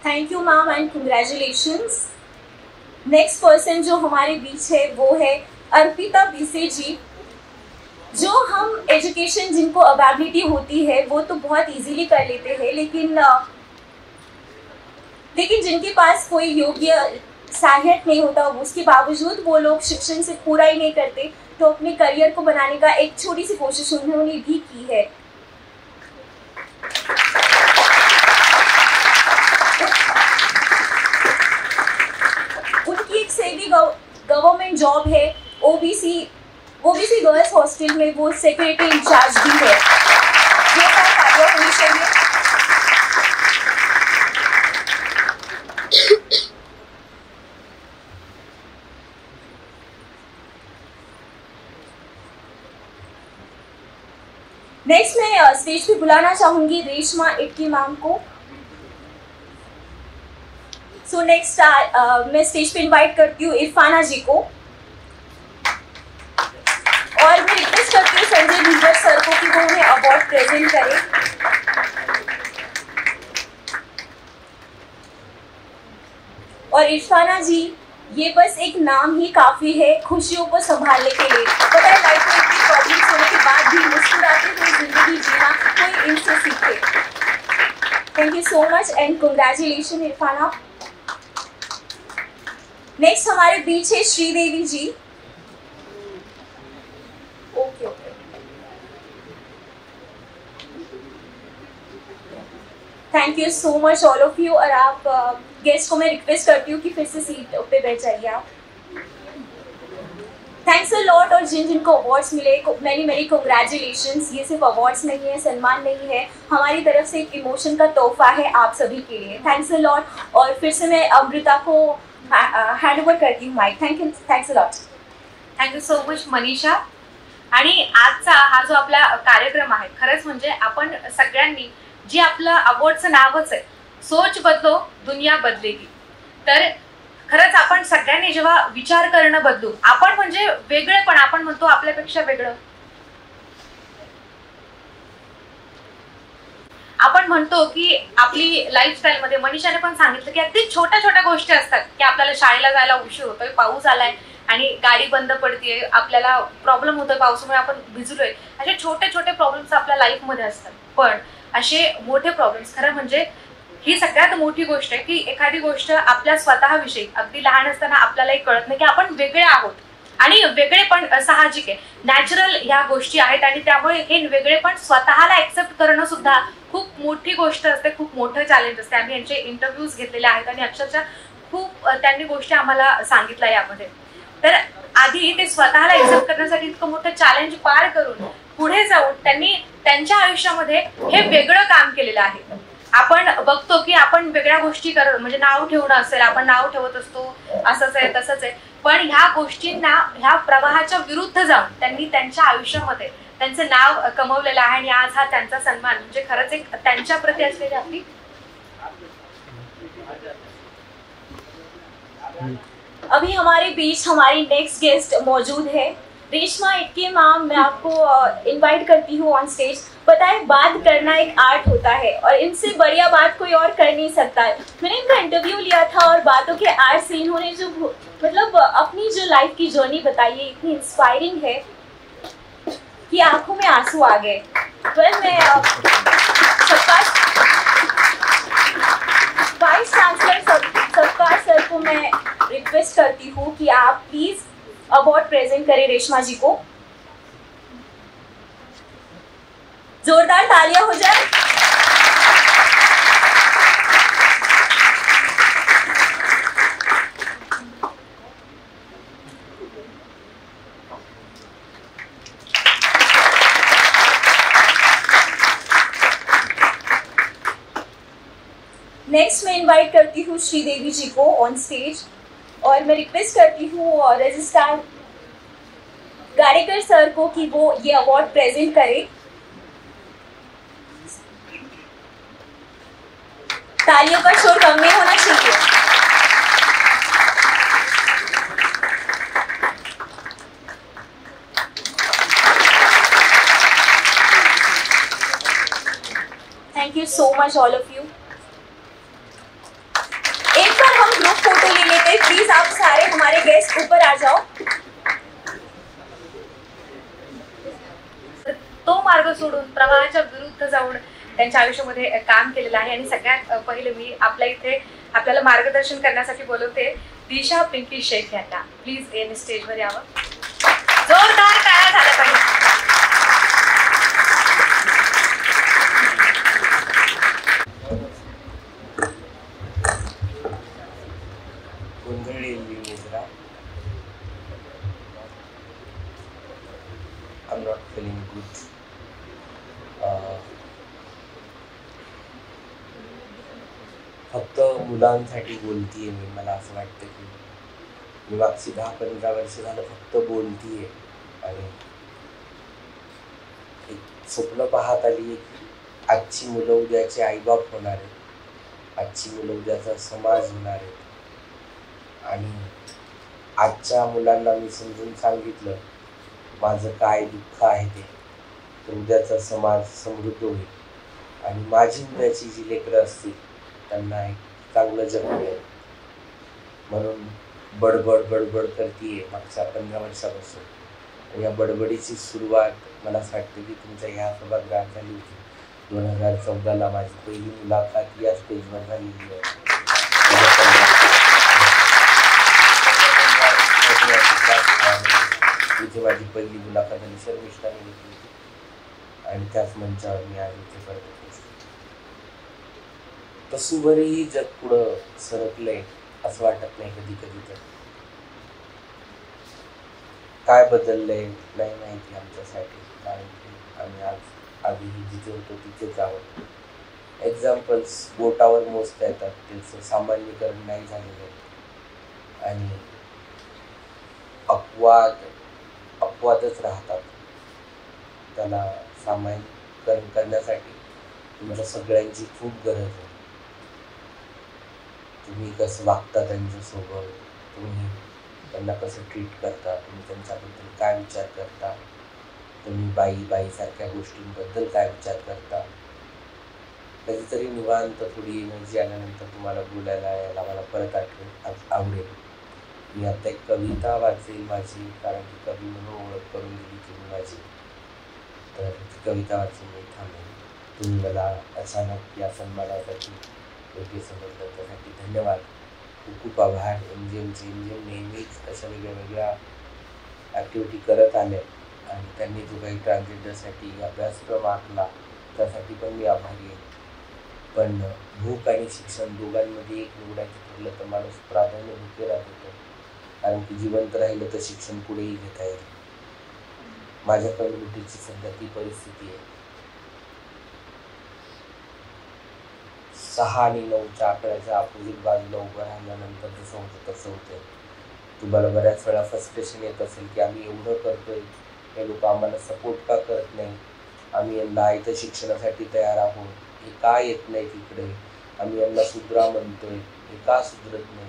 Thank you ma'am end congratulations. Next person जो हमारे बीच है वो है अर्पिता बीसे जी। जो हम एजुकेशन जिनको अवेबिलिटी होती है वो तो बहुत इजीली कर लेते हैं, लेकिन जिनके पास कोई योग्य सहायक नहीं होता, उसके बावजूद वो लोग शिक्षण से पूरा ही नहीं करते, तो अपने करियर को बनाने का एक छोटी सी कोशिश उन्होंने भी की है। उनकी एक सेवी गवर्नमेंट जॉब है ओबीसी गर्ल्स हॉस्टल में, वो सेक्रेटरी इंचार्ज भी है। जो तालियां होनी चाहिए। नेक्स्ट मैं स्टेज पे बुलाना चाहूंगी रेशमा इटकी मैम को। सो नेक्स्ट मैं स्टेज पे इनवाइट करती हूँ इरफाना जी को, और मैं रिक्वेस्ट करती हूँ संजय भीवर सर को कि वो उन्हें अवार्ड प्रेजेंट करें। और इरफाना जी, ये बस एक नाम ही काफी है खुशियों को संभालने के लिए। पता है लाइफ में इतनी प्रॉब्लम्स होने के बाद भी मुस्कुराते हुए जिंदगी जीना कोई इनसे सीखे। Thank you so much and congratulation Irfana. Next हमारे बीच है Sridevi ji. Okay okay, thank you so much all of you. और आप गेस्ट को मैं रिक्वेस्ट करती हूँ कि फिर से सीट पे बैठ जाइए आप। Thanks a lot. और जिन जिनको अवार्ड्स मिले मेरी कंग्रेचुलेशंस। ये सिर्फ अवार्ड्स नहीं है, सम्मान नहीं है, हमारी तरफ से एक इमोशन का तोहफा है आप सभी के लिए। Thanks a lot. और फिर से मैं अमृता को हँड ओव्हर करती हूँ mic. Thanks a lot. Thank you so much Manisha. आणि आजचा हा जो आपला कार्यक्रम आहे, खरंच म्हणजे आपण सगळ्यांनी जे आपलं अवॉर्डचं नावच आहे, सोच बदलो दुनिया बदलेगी, तर खरंच आपण सगळ्यांनी जेव्हा विचार करणं बदलू, आपण म्हणजे वेगळेपण, आपण म्हणतो आपल्यापेक्षा वेगळं, आपण म्हणतो की आपली लाईफस्टाईल मध्ये मनीषाने पण सांगितलं की अगदी छोट्या छोट्या गोष्टी असतात की आपल्याला शाळेला जायला उशीर होतोय, पाऊस आलाय आणि गाडी बंद पडतीये, आपल्याला प्रॉब्लेम होतोय पावसामुळे, आपण भिजलोय, असे छोटे छोटे प्रॉब्लेम्स आपल्या लाईफमध्ये असतात. पण असे मोठे प्रॉब्लेम्स, खरं म्हणजे ही सगळ्यात मोठी गोष्ट आहे की एखादी गोष्ट आपल्या स्वतःविषयी अगदी लहान असताना आपल्यालाही कळत नाही की आपण वेगळे आहोत, आणि वेगळेपण साहजिक आहे, नॅचरल ह्या गोष्टी आहेत, आणि त्यामुळे हे वेगळेपण स्वतःला एक्सेप्ट करणं सुद्धा खूप मोठी गोष्ट असते, खूप मोठं चॅलेंज असते. आम्ही यांचे इंटरव्ह्यूज घेतलेले आहेत आणि अक्षरशः खूप त्यांनी गोष्टी आम्हाला सांगितल्या यामध्ये. तर आधी ते स्वतःला एक्सेप्ट करण्यासाठी इतकं मोठं चॅलेंज पार करून पुढे जाऊन त्यांनी त्यांच्या आयुष्यामध्ये हे वेगळं काम केलेलं आहे. आपण बघतो की आपण वेगळ्या गोष्टी करत, म्हणजे नाव ठेवणं असेल, आपण नाव ठेवत असतो असंच आहे तसंच आहे, पण ह्या गोष्टींना, ह्या प्रवाहाच्या विरुद्ध जाऊन त्यांनी त्यांच्या आयुष्यामध्ये त्यांचं नाव कमवलेलं आहे, आणि आज हा त्यांचा सन्मान म्हणजे खरंच एक त्यांच्या प्रती असलेली आपली. अभी हमारे बीच हमारी नेक्स्ट गेस्ट मौजूद है रेशमा इटकी मैम। मैं आपको इनवाइट करती हूँ ऑन स्टेज। पता है बात करना एक आर्ट होता है और इनसे बढ़िया बात कोई और कर नहीं सकता है। मैंने इनका इंटरव्यू लिया था और बातों के आर्ट से इन्होंने जो मतलब अपनी जो लाइफ की जर्नी बताई है इतनी इंस्पायरिंग है कि आंखों में आंसू आ गए। मैं वाइस चांसलर सत्कार सर को मैं रिक्वेस्ट करती हूँ कि आप प्लीज अवार्ड प्रेजेंट करें रेशमा जी को। जोरदार तालियां हो जाए। नेक्स्ट मैं इनवाइट करती हूँ श्रीदेवी जी को ऑन स्टेज और मैं रिक्वेस्ट करती हूँ रजिस्ट्रार गारेकर सर को कि वो ये अवार्ड प्रेजेंट करें। तालियों का शोर कम नहीं होना चाहिए। Thank you so much all of you. एक बार हम ग्रुप फोटो ले लेते हैं। प्लीज आप सारे हमारे गेस्ट ऊपर आ जाओ। तो मार्ग सोडून प्रवाहाच्या विरुद्ध जाऊन त्यांच्या आयुष्यामध्ये काम केलेलं आहे आणि सगळ्यात पहिले मी आपल्याला मार्गदर्शन करण्यासाठी बोलवते दिशा पिंकी शेख यांना। प्लीज यांनी स्टेजवर यावं। जोरदार टाळ्या झाल्या पाहिजे। I'm not feeling good. फक्त मुलांसाठी बोलतीये मी। मला असं वाटतं की मी मागची 10-15 वर्ष झालं फक्त बोलतीये आणि एक स्वप्न पाहत आली। आजची मुलं उद्याचे आईबाप होणार आहेत, आजची मुलं उद्याचा समाज होणार आहेत आणि आजच्या मुलांना मी समजून सांगितलं माझं काय दुःख आहे ते, तर उद्याचा समाज समृद्ध होईल आणि माझी उद्याची जी लेकरं असतील त्यांना एक चांगलं जग मिळेल। म्हणून बडबड बडबड करतीये मागच्या 15 वर्षापासून आणि या बडबडीची सुरुवात मला असं वाटतं की तुमच्या ह्या सभागृहात झाली होती। 2014ला माझी पहिली मुलाखत या स्टेजवर झालेली आहे। इथे माझी पहिली मुलाखत झाली शर्मिष्ठाने घेतली होती आणि त्याच मंचावर मी आज इथे करत होतो। तसूवरही जग पुढं सरकलंय असं वाटत नाही कधी कधी। तर काय बदललंय नाही माहिती आमच्यासाठी, कारण की आम्ही आज आधीही जिथे होतो तिथेच आहोत। एक्झाम्पल्स बोटावर मोजता येतात, त्याचं सामान्यीकरण नाही झालेलं आहे आणि अपवादच राहतात। त्याला सामान्यीकरण करण्यासाठी तुम्हाला सगळ्यांची खूप गरज आहे। तुम्ही कसं वागता त्यांच्यासोबत, तुम्ही त्यांना कसं ट्रीट करता, तुम्ही त्यांच्याबद्दल काय विचार करता, तुम्ही बाईसारख्या गोष्टींबद्दल काय विचार करता। कधीतरी निवांत थोडी एनर्जी आल्यानंतर तुम्हाला बोलायला यायला मला परत आवडेल। मी आता एक कविता वाचेल माझी, कारण की कवी म्हणून ओळख करून दिली तुम्ही माझी, तर ती कविता वाचून मी थांबेन। तुम्ही मला अचानक या सन्मानासाठी योग्य समजलं त्यासाठी धन्यवाद, खूप खूप आभार। एमजीएम नेहमीच अशा वेगळ्या ॲक्टिव्हिटी करत आले आणि त्यांनी जो काही ट्रान्सजेंडरसाठी अभ्यासक्रम आखला त्यासाठी पण मी आभारी आहे। पण भूक आणि शिक्षण दोघांमध्ये एक निवडायचं ठरलं तर माणूस प्राधान्य भूकेला देतो, कारण की जिवंत राहिलं तर शिक्षण पुढेही घेता येईल। माझ्या कम्युनिटीची सध्या ती परिस्थिती आहे। 6 आणि 9च्या आकड्याच्या अपोजिट बाजूला उभं राहिल्यानंतर जसं होतं तसं होतं। तुम्हाला बऱ्याच वेळा फ्रस्ट्रेशन येत असेल की आम्ही एवढं करतोय, हे लोक आम्हाला सपोर्ट का करत नाही, आम्ही यांना इथं शिक्षणासाठी तयार आहोत, हे का येत नाही तिकडे, आम्ही यांना सुधरा म्हणतोय, हे का सुधरत नाही।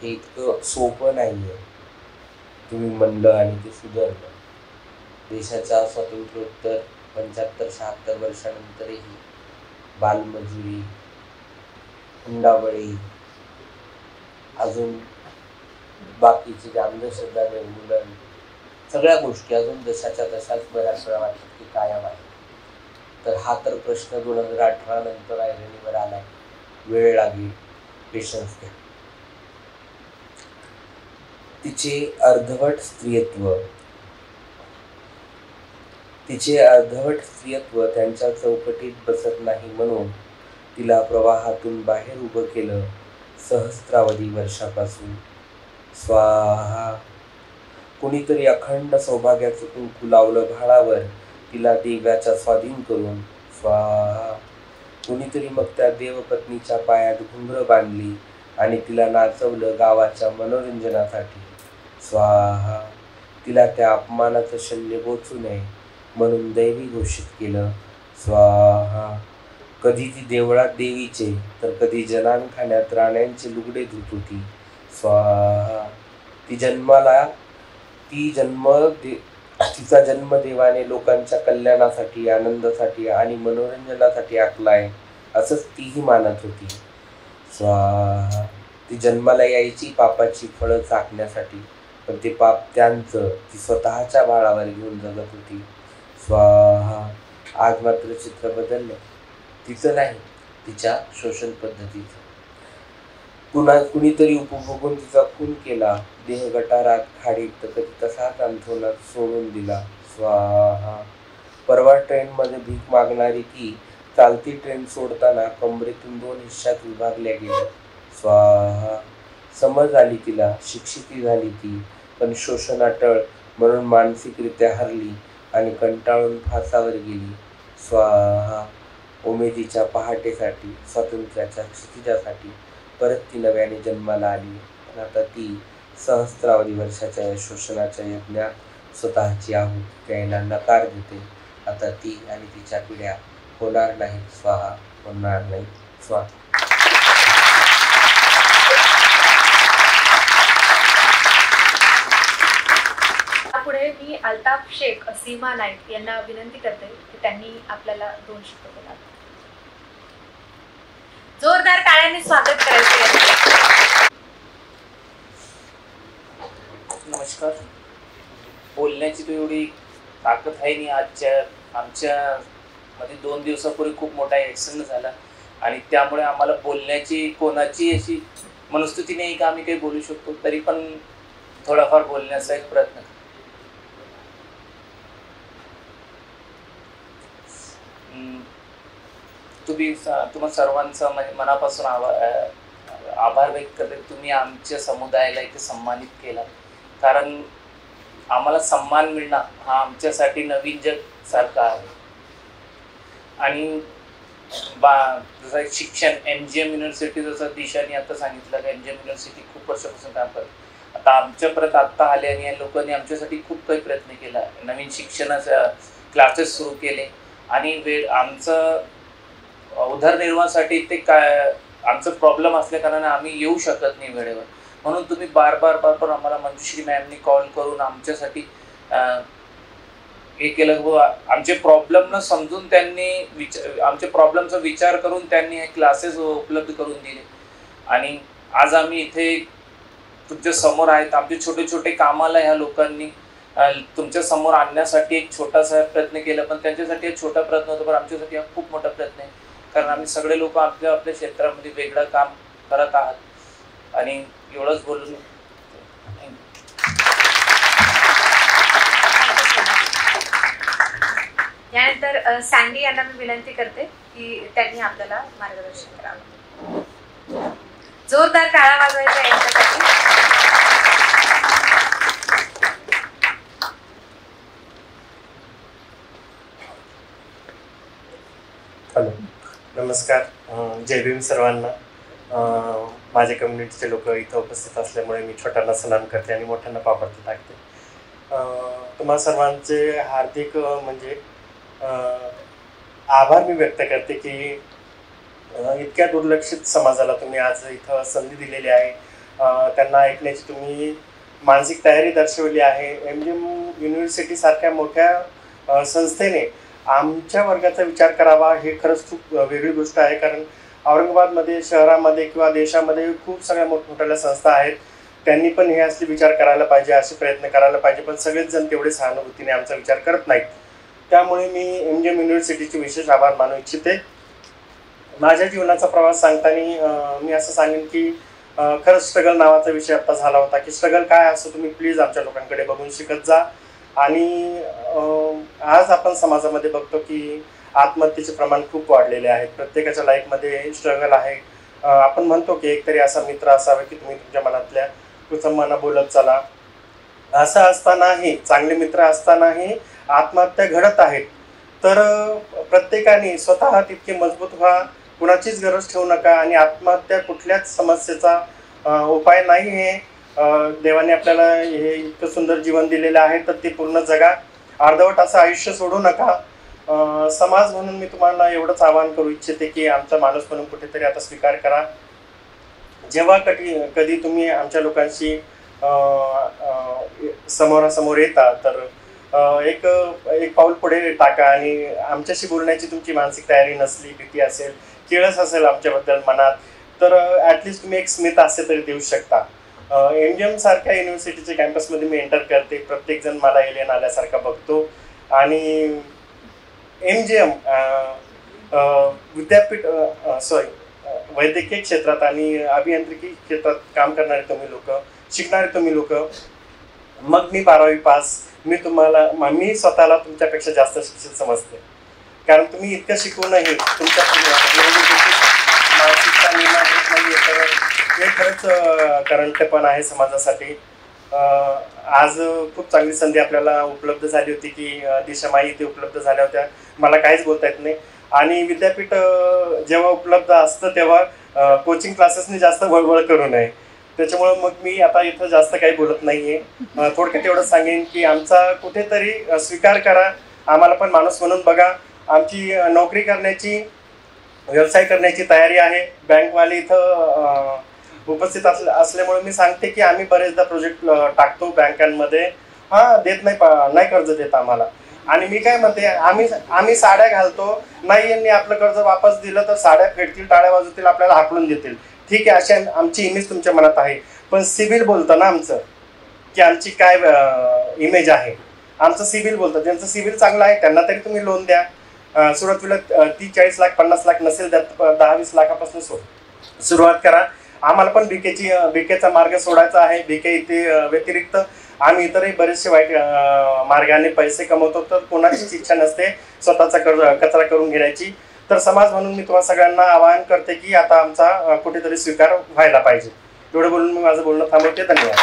हे इतकं सोपं नाही आहे। तुम्ही म्हणलं आणि ते सुधारलं। देशाच्या स्वातंत्र्योत्तर 75-76 वर्षानंतरही बालमजुरी, हुंडाबळी, अजून बाकीचे जे अंधश्रद्धा निर्मूलन, सगळ्या गोष्टी अजून जशाच्या तशाच बऱ्याच वेळा वाटतात की कायम आहेत। तर हा तर प्रश्न 2018 नंतर ऐरणीवर आला. वेळ लागली, पेशन्स घ्या. तिचे अर्धवट स्त्रियत्व त्यांच्या चौकटीत बसत नाही म्हणून तिला प्रवाहातून बाहेर उभं केलं सहस्रावधी वर्षापासून. स्वाहा. कुणीतरी अखंड सौभाग्याचं कुंकू लावलं भाळावर तिला देवाच्या स्वाधीन करून. स्वाहा. कुणीतरी मग त्या देवपत्नीच्या पायात घुंगरं बांधली आणि तिला नाचवलं गावाच्या मनोरंजनासाठी. स्वाहा. तिला त्या अपमानाचं शल्य बोचू नये म्हणून दैवी घोषित केलं. स्वाहा. कधी ती देवळात देवीचे तर कधी जनानखान्यात राण्यांचे लुगडे धुत होती. स्वाहा. तिचा जन्म देवाने लोकांच्या कल्याणासाठी, आनंदासाठी आणि मनोरंजनासाठी आखलाय असंच तीही मानत होती. स्वाहा. ती जन्माला यायची पापाची फळं चाखण्यासाठी, पण ते पाप त्यांचं ती स्वतःच्या बाळावर घेऊन जगत होती. स्वाहा. आज मात्र चित्र बदललं. तिचं नाही, तिच्या शोषण पद्धतीचं. कुणीतरी उपभोगून तिचा खून केला. देह गटारात, खाडीत तर कधी तसाच अंथरुणात सोडून दिला. स्वाहा. परवा ट्रेनमध्ये भीक मागणारी ती चालती ट्रेन सोडताना कमरेतून 2 हिस्सात विभागल्या गेल्या. स्वाहा. समज आली तिला, शिक्षिती झाली ती, पण शोषण अटळ म्हणून मानसिकरित्या हरली आणि कंटाळून फासावर गेली. स्वाहा. उमेदीच्या पहाटेसाठी, स्वातंत्र्याच्या क्षितिजासाठी परत ती नव्याने जन्माला आली. पण आता ती सहस्रावधी वर्षाच्या या शोषणाच्या यज्ञात स्वतःची आहूत द्यायला नकार देते. आता ती आणि तिच्या पिढ्या होणार नाहीत स्वाहा, होणार नाही स्वाहा. पुढे मी अल्ताफ शेख, सीमा नाईक यांना विनंती करते की त्यांनी आपल्याला 2 शब्द बोलावे. जोरदार टाळ्यांनी स्वागत करायचे. नमस्कार. बोलण्याची तो एवढी ताकद आहे नाही. आमच्या मध्ये 2 दिवसापूर्वी खूप मोठा ॲक्सिडेंट झाला आणि त्यामुळे आम्हाला बोलण्याची कोणाची अशी मनस्थिती नाही का आम्ही काही बोलू शकतो. तरी पण थोडाफार बोलण्याचा एक प्रयत्न. तुम्हा सर्वांचा मनापासून आभार व्यक्त करते. तुम्ही आमच्या समुदायाला इथे सन्मानित केला, कारण आम्हाला सन्मान मिळणं हा आमच्यासाठी नवीन जग सारखं आहे. आणि जसं शिक्षण MGM युनिव्हर्सिटी, जसं दिशाने आता सांगितलं की MGM युनिव्हर्सिटी खूप वर्षापासून काम करते. आता आमच्यापर्यंत आत्ता आले आणि या लोकांनी आमच्यासाठी खूप काही प्रयत्न केला. नवीन शिक्षणाचा क्लासेस सुरू केले आणि आमचं उदरनिर्वाहासाठी ते काय आमचं प्रॉब्लेम असल्या कारणाने आम्ही येऊ शकत नाही वेळेवर. म्हणून तुम्ही बार बार आम्हाला मंजुश्री मॅमनी कॉल करून आमच्यासाठी हे केलं व आमचे प्रॉब्लेम समजून त्यांनी आमच्या प्रॉब्लेमचा विचार करून त्यांनी हे क्लासेस उपलब्ध करून दिले. आणि आज आम्ही इथे तुमच्या समोर आहेत. आमचे छोटे छोटे कामाला ह्या लोकांनी तुमच्या समोर आणण्यासाठी एक छोटासा प्रयत्न केला, पण त्यांच्यासाठी एक छोटा प्रयत्न होता, पण आमच्यासाठी हा खूप मोठा प्रयत्न आहे. कारण आम्ही सगळे लोक आपल्या क्षेत्रामध्ये वेगळं काम करत आहात. आणि एवढंच बोलून यानंतर सँडी यांना मी विनंती करते की त्यांनी आपल्याला मार्गदर्शन करावं. जोरदार टाळ्या वाजवायच्या यांच्यासाठी. हॅलो, नमस्कार. जय भीम सर्वांना. माझ्या कम्युनिटीचे लोक इथं उपस्थित असल्यामुळे मी छोट्यांना सलाम करते आणि मोठ्यांना पापडते टाकते. तुम्हा सर्वांचे हार्दिक आभार मी व्यक्त करते की इतक्या दुर्लक्षित समाजाला तुम्ही आज इथं संधी दिलेली आहे. त्यांना ऐकण्याची तुम्ही मानसिक तयारी दर्शवली आहे. MGM युनिव्हर्सिटीसारख्या मोठ्या संस्थेने आमच्या वर्गाचा विचार करावा हे खरंच खूप वेगळी गोष्ट आहे. कारण औरंगाबादमध्ये, शहरामध्ये किंवा देशामध्ये खूप सगळ्या मोठमोठ्या संस्था आहेत. त्यांनी पण हे असले विचार करायला पाहिजे, असे प्रयत्न करायला पाहिजे. पण सगळेच जण तेवढे सहानुभूतीने आमचा विचार करत नाहीत. त्यामुळे मी MGM युनिव्हर्सिटीचे विशेष आभार मानू इच्छिते. माझ्या जीवनाचा प्रवास सांगताना मी असं सांगेन की खरंच स्ट्रगल नावाचा विषय आता झाला होता की स्ट्रगल काय असं तुम्ही प्लीज आमच्या लोकांकडे बघून शिकत जा. आणि आज आपण समाजामध्ये बघतो की आत्महत्येचे प्रमाण खूप वाढलेले आहेत. प्रत्येकाच्या लाईफमध्ये स्ट्रगल आहे. आपण म्हणतो की एकतरी असा मित्र असावा की तुम्ही तुमच्या मनातल्या कुचंबांना बोलत चला. असं असतानाही, चांगले मित्र असतानाही आत्महत्या घडत आहेत. तर प्रत्येकाने स्वतः तितके मजबूत व्हा, कुणाचीच गरज ठेवू नका. आणि आत्महत्या कुठल्याच समस्येचा उपाय नाही. हे देवाने आपल्याला हे इतकं सुंदर जीवन दिलेलं आहे तर ते पूर्ण जगा. अर्धवट असं आयुष्य सोडू नका. समाज म्हणून मी तुम्हाला एवढंच आवाहन करू इच्छिते की आमचा माणूस म्हणून कुठेतरी आता स्वीकार करा. जेव्हा कधी तुम्ही आमच्या लोकांशी समोरासमोर येता तर एक पाऊल पुढे टाका. आणि आमच्याशी बोलण्याची तुमची मानसिक तयारी नसली, भीती असेल, किळस असेल आमच्याबद्दल मनात, तर ॲटलिस्ट तुम्ही एक स्मित असे तरी देऊ शकता. MGM सारख्या युनिव्हर्सिटीच्या कॅम्पसमध्ये मी एंटर करते. प्रत्येकजण मला एलियन आल्यासारखा बघतो. आणि MGM विद्यापीठ वैद्यकीय क्षेत्रात आणि अभियांत्रिकी क्षेत्रात काम करणारे तुम्ही लोक, शिकणारे तुम्ही लोक, मग मी 12वी पास, मी स्वतःला तुमच्यापेक्षा जास्त शिक्षित समजते. कारण तुम्ही इतकं शिकूनही तुमच्या मानसिकता निर्माण होत नाही तर हे खरंच करंटपण आहे समाजासाठी. आज खूप चांगली संधी आपल्याला उपलब्ध झाली होती की दिशामाई इथे उपलब्ध झाल्या होत्या. मला काहीच बोलता येत नाही. आणि विद्यापीठ जेव्हा उपलब्ध असतं तेव्हा कोचिंग क्लासेसनी जास्त वळवळ करू नये. त्याच्यामुळं मग मी आता इथं जास्त काही बोलत नाही आहे. थोडक्यात एवढंच सांगेन की आमचा कुठेतरी स्वीकार करा. आम्हाला पण माणूस म्हणून बघा. आमची नोकरी करण्याची, व्यवसाय करण्याची तयारी आहे. बँकवाले इथं उपस्थित असल्यामुळे मी सांगते की आम्ही बरेचदा प्रोजेक्ट टाकतो बँकांमध्ये. देत नाही कर्ज देत आम्हाला. आणि मी काय म्हणते, आम्ही साड्या घालतो, नाही यांनी आपलं कर्ज वापस दिलं तर साड्या फेडतील, टाळ्या वाजवतील, आपल्याला हाकलून देतील. ठीक आहे, अशी आमची इमेज तुमच्या मनात आहे. पण सिबिल बोलतं ना आमचं की आमची काय इमेज आहे. आमचं सिबिल बोलतं. ज्यांचं सिबिल चांगलं आहे त्यांना तरी तुम्ही लोन द्या. सुरुवातीला 30-40 लाख 50 लाख नसेल त्यात 10-20 लाखापासून सुरुवात करा. आम्हाला पण भिकेचा मार्ग सोडायचा आहे. भिके इथे व्यतिरिक्त आम्ही इतरही बरेचसे वाईट मार्गाने पैसे कमवतो. तर कोणाचीच इच्छा नसते स्वतःचा कचरा करून घेण्याची. तर समाज म्हणून मी तुम्हाला सगळ्यांना आवाहन करते की आता आमचा कुठेतरी स्वीकार व्हायला पाहिजे. एवढं बोलून मी माझं बोलणं थांबवते. धन्यवाद.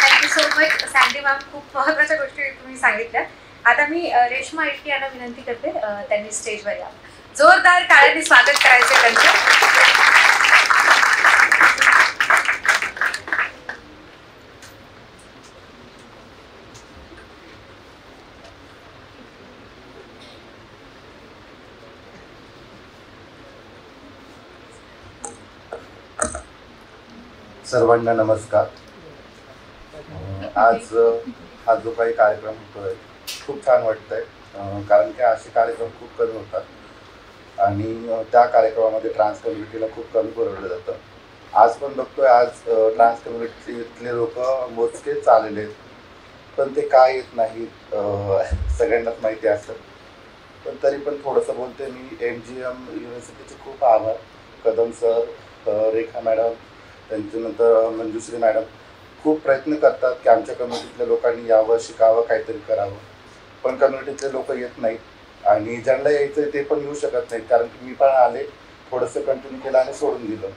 Thank you so much sandy ma'am. खूप महत्त्वाच्या गोष्टी तुम्ही सांगितल्या. आता मी रेश्मा इटके यांना विनंती करते त्यांनी स्टेजवर यावं. जोरदार टाळ्यांनी स्वागत करायचे त्यांचं. सर्वांना नमस्कार. आज हा जो काही कार्यक्रम होतोय खूप छान वाटतंय. कारण की असे कार्यक्रम खूप कमी होतात आणि त्या कार्यक्रमामध्ये ट्रान्स कम्युनिटीला खूप कमी पुरवलं जातं. आज पण बघतोय, आज ट्रान्स कम्युनिटीतले लोक मोजकेच आलेले आहेत, पण ते काय येत नाहीत सगळ्यांनाच माहिती असतं. पण तरी पण थोडंसं बोलते मी. MGM युनिव्हर्सिटीचे खूप आभार. कदम सर, रेखा मॅडम, त्यांच्यानंतर मंजुश्री मॅडम खूप प्रयत्न करतात की आमच्या कम्युनिटीतल्या लोकांनी यावं, शिकावं, काहीतरी करावं. पण कम्युनिटीतले लोक येत नाहीत आणि ज्यांना यायचं ते पण येऊ शकत नाहीत. कारण की मी पण आले, थोडंसं कंटिन्यू केलं आणि सोडून दिलं.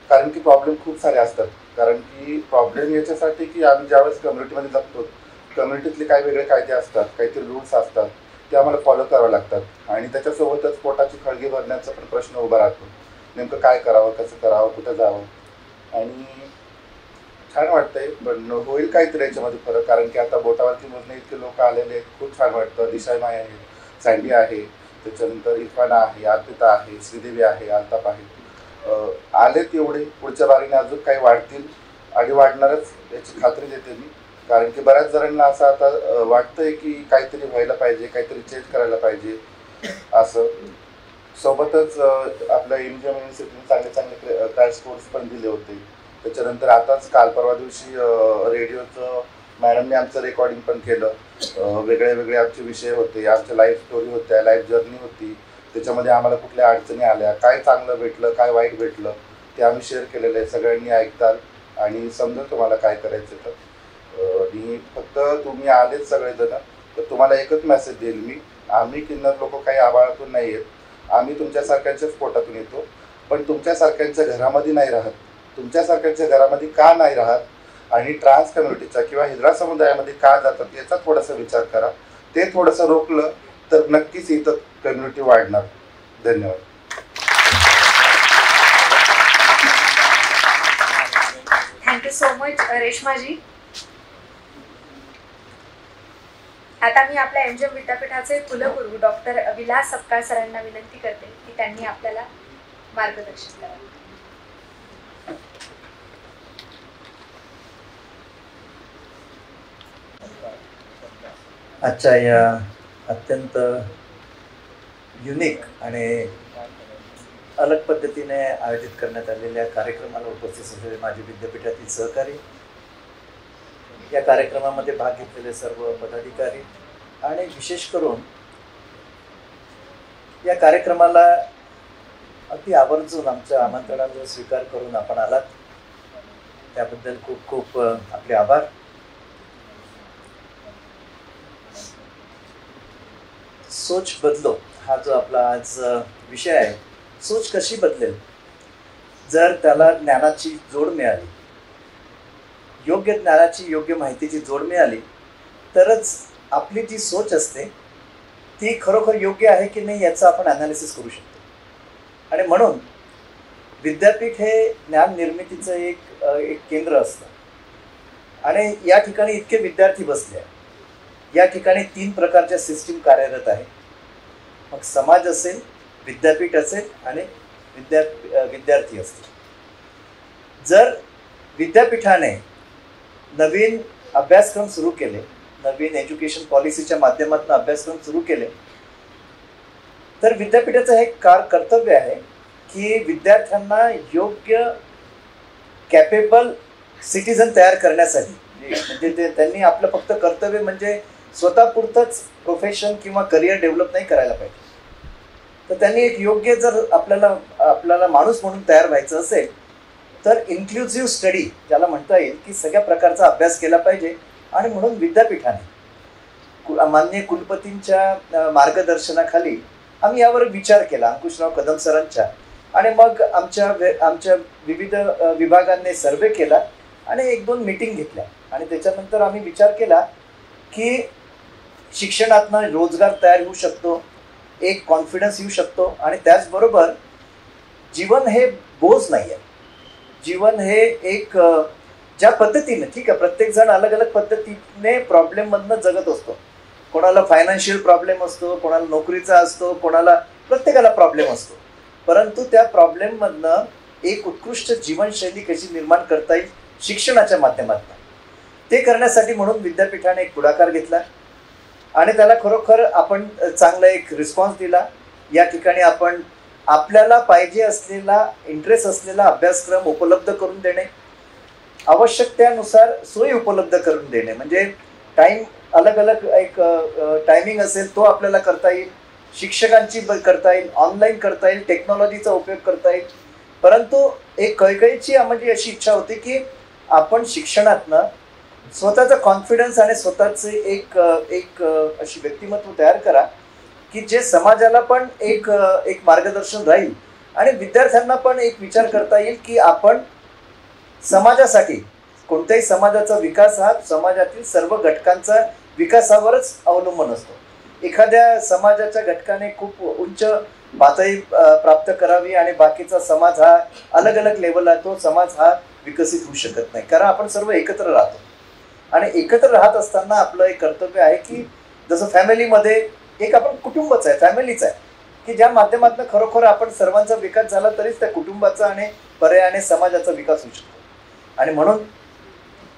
कारण की प्रॉब्लेम खूप सारे असतात. कारण की प्रॉब्लेम याच्यासाठी की आम्ही ज्यावेळेस कम्युनिटीमध्ये जगतो, कम्युनिटीतले काही वेगळे कायदे असतात, काहीतरी रूल्स असतात, ते आम्हाला फॉलो करावं लागतात. आणि त्याच्यासोबतच पोटाची खळगी भरण्याचा पण प्रश्न उभा राहतो. नेमकं काय करावं, कसं करावं, कुठं जावं. आणि छान वाटतंय, पण होईल काहीतरी याच्यामध्ये फरक. कारण की आता बोटावरती मोजणे इतके लोक आलेले आहेत. खूप छान वाटतं. दिशामाई आहे, सँडी आहे, त्याच्यानंतर इरफाना आहे, अर्पिता आहे, श्रीदेवी आहे, अल्ताफ आहे. आलेत एवढे. पुढच्या बारीने अजून काही वाढतील आणि वाढणारच याची खात्री देते मी. कारण की बऱ्याच जणांना असं आता वाटतंय की काहीतरी व्हायला पाहिजे, काहीतरी चेंज करायला पाहिजे असं. सोबतच आपल्या MGM युनिव्हर्सिटीने चांगले चांगले क्रॅश कोर्स पण दिले होते. त्याच्यानंतर आताच काल परवा दिवशी रेडिओचं मॅडमने आमचं रेकॉर्डिंग पण केलं. वेगळे वेगळे आमचे विषय होते, आमच्या लाईफ स्टोरी होत्या, लाईफ जर्नी होती. त्याच्यामध्ये आम्हाला कुठल्या अडचणी आल्या, काय चांगलं भेटलं, काय वाईट भेटलं ते आम्ही शेअर केलेलं आहे. सगळ्यांनी ऐकताल आणि समजेल तुम्हाला काय करायचं तर. आणि फक्त तुम्ही आलेच सगळेजण तर तुम्हाला एकच मेसेज देईल मी, आम्ही किन्नर लोक काही आबाळातून नाही येत, आम्ही तुमच्यासारख्यांच्याच पोटातून येतो. पण तुमच्यासारख्यांच्या घरामध्ये नाही राहत. तुमच्यासारख्यांच्या घरामध्ये का नाही राहत आणि ट्रान्स कम्युनिटीचा किंवा हिजडा समुदायामध्ये का जातात याचा थोडासा विचार करा. ते थोडंसं रोखलं तर नक्कीच इथं कम्युनिटी वाढणार. धन्यवाद. Thank you so much Reshmaji. आता मी आपल्या एमजीएम विद्यापीठाचे कुलगुरू डॉक्टर विलास सपकाळ सरांना विनंती करते की त्यांनी आपल्याला मार्गदर्शन करावे. आजच्या या अत्यंत युनिक आणि अलग पद्धतीने आयोजित करण्यात आलेल्या कार्यक्रमाला उपस्थित असलेले माझे विद्यापीठातील सहकारी, या कार्यक्रमामध्ये भाग घेतलेले सर्व पदाधिकारी आणि विशेष करून या कार्यक्रमाला अगदी आवर्जून आमच्या आमंत्रणाचा स्वीकार करून आपण आलात त्याबद्दल खूप खूप आपले आभार. सोच बदलो हा जो आपला आज विषय आहे, सोच कशी बदलेल जर त्याला ज्ञानाची जोड मिळाली, योग्य ज्ञानाची योग्य माहितीची जोड मिळाली तरच आपली जी सोच असते ती खरोखर योग्य आहे की नाही याचं आपण ॲनालिसिस करू शकतो. आणि म्हणून विद्यापीठ हे ज्ञान निर्मितीचं एक केंद्र असतं आणि या ठिकाणी इतके विद्यार्थी बसले आहेत. या ठिकाणी 3 प्रकारच्या सिस्टीम कार्यरत आहे. मग समाज असेल, विद्यापीठ असेल आणि विद्यार्थी असतील. जर विद्यापीठाने नवीन अभ्यासक्रम सुरू केले, नवीन एज्युकेशन पॉलिसीच्या माध्यमातून अभ्यासक्रम सुरू केले तर विद्यापीठाचं हे कर्तव्य आहे की विद्यार्थ्यांना योग्य कॅपेबल सिटीजन तयार करण्यासाठी, म्हणजे त्यांनी आपलं फक्त कर्तव्य म्हणजे स्वतःपुरतंच प्रोफेशन किंवा करिअर डेव्हलप नाही करायला पाहिजे. तर त्यांनी एक योग्य जर आपल्याला माणूस म्हणून तयार व्हायचं असेल तर इन्क्लुझिव्ह स्टडी ज्याला म्हणता येईल की सगळ्या प्रकारचा अभ्यास केला पाहिजे. आणि म्हणून विद्यापीठाने माननीय कुलपतींच्या मार्गदर्शनाखाली आम्ही यावर विचार केला, अंकुशराव कदम सरांच्या, आणि मग आमच्या विविध विभागांनी सर्वे केला आणि 1-2 मीटिंग घेतल्या. आणि त्याच्यानंतर आम्ही विचार केला की शिक्षणातनं रोजगार तयार होऊ शकतो, एक कॉन्फिडन्स येऊ शकतो आणि त्याचबरोबर जीवन हे बोज नाही आहे. जीवन हे एक ज्या पद्धतीने, ठीक आहे, प्रत्येकजण अलग अलग पद्धतीने प्रॉब्लेममधनं जगत असतो. कोणाला फायनान्शियल प्रॉब्लेम असतो, कोणाला नोकरीचा असतो, प्रत्येकाला प्रॉब्लेम असतो. परंतु त्या प्रॉब्लेममधनं एक उत्कृष्ट जीवनशैली कशी निर्माण करता येईल शिक्षणाच्या माध्यमातून, ते करण्यासाठी म्हणून विद्यापीठाने एक पुढाकार घेतला आणि त्याला खरोखर आपण चांगला एक रिस्पॉन्स दिला. या ठिकाणी आपण आपल्याला पाहिजे असलेला, इंटरेस्ट असलेला अभ्यासक्रम उपलब्ध करून देणे, आवश्यकतेनुसार सोयी उपलब्ध करून देणे, म्हणजे टाईम अलग अलग एक टायमिंग असेल तो आपल्याला करता येईल, शिक्षकांची करता येईल, ऑनलाईन करता येईल, टेक्नॉलॉजीचा उपयोग करता येईल. परंतु एक कळकळीची माझी अशी इच्छा होती की आपण शिक्षणातनं स्वतःचा कॉन्फिडन्स आणि स्वतःचे एक अशी व्यक्तिमत्व तयार करा की जे समाजाला पण एक मार्गदर्शन राहील आणि विद्यार्थ्यांना पण एक विचार करता येईल की आपण समाजासाठी, कोणत्याही समाजाचा विकास हा समाजातील सर्व घटकांचा विकासावरच अवलंबून असतो. एखाद्या समाजाच्या घटकाने खूप उंच पातळी प्राप्त करावी आणि बाकीचा समाज हा अलग अलग लेवलला, तो समाज हा विकसित होऊ शकत नाही, कारण आपण सर्व एकत्र राहतो. आणि एकत्र राहत असताना आपलं एक कर्तव्य आहे की जसं फॅमिलीमध्ये एक आपण कुटुंबच आहे, फॅमिलीच आहे, की ज्या माध्यमातून खरोखर आपण सर्वांचा विकास झाला तरीच त्या कुटुंबाचा आणि पर्यायाने समाजाचा विकास होऊ शकतो. आणि म्हणून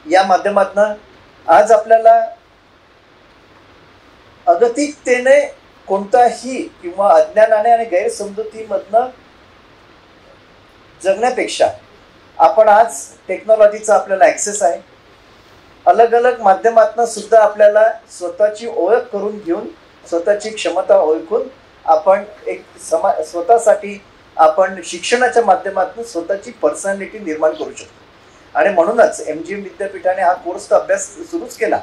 या माध्यमातून आज आपल्याला अगतिकतेने कोणताही किंवा अज्ञानाने आणि गैरसमजुतीमधनं जगण्यापेक्षा आपण आज टेक्नॉलॉजीचा आपल्याला ॲक्सेस आहे, अलग अलग माध्यमातून सुद्धा आपल्याला स्वतःची ओळख करून घेऊन, स्वतःची क्षमता ओळखून आपण एक स्वतःसाठी आपण शिक्षणाच्या माध्यमातून स्वतःची पर्सनॅलिटी निर्माण करू शकतो. आणि म्हणूनच MGM विद्यापीठाने हा कोर्सचा अभ्यास सुरूच केला.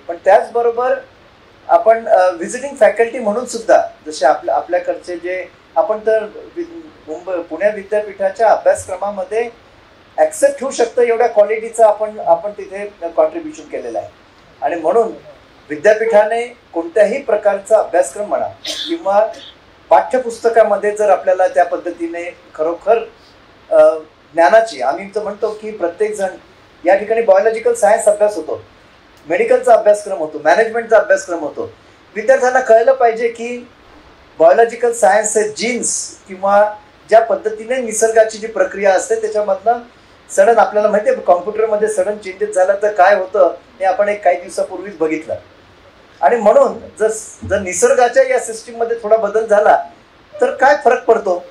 पण त्याचबरोबर आपण व्हिजिटिंग फॅकल्टी म्हणून सुद्धा, जसे आपल्याकडचे जे आपण तर पुणे विद्यापीठाच्या अभ्यासक्रमामध्ये ॲक्सेप्ट होऊ शकतं एवढ्या क्वालिटीचं आपण तिथे कॉन्ट्रीब्युशन केलेलं आहे. आणि म्हणून विद्यापीठाने कोणत्याही प्रकारचा अभ्यासक्रम म्हणा किंवा पाठ्यपुस्तकामध्ये जर आपल्याला त्या पद्धतीने खरोखर ज्ञानाची, आम्ही तर म्हणतो की प्रत्येकजण या ठिकाणी बायोलॉजिकल सायन्स अभ्यास होतो, मेडिकलचा अभ्यासक्रम होतो, मॅनेजमेंटचा अभ्यासक्रम होतो. विद्यार्थ्यांना कळलं पाहिजे की बायोलॉजिकल सायन्स हे जीन्स किंवा ज्या पद्धतीने निसर्गाची जी प्रक्रिया असते त्याच्यामधनं सडन आपल्याला माहिती आहे कॉम्प्युटरमध्ये सडन चेंजेस झाला तर काय होतं हे आपण काही दिवसापूर्वीच बघितलं. आणि म्हणून जर निसर्गाच्या या सिस्टीममध्ये थोडा बदल झाला तर काय फरक पडतो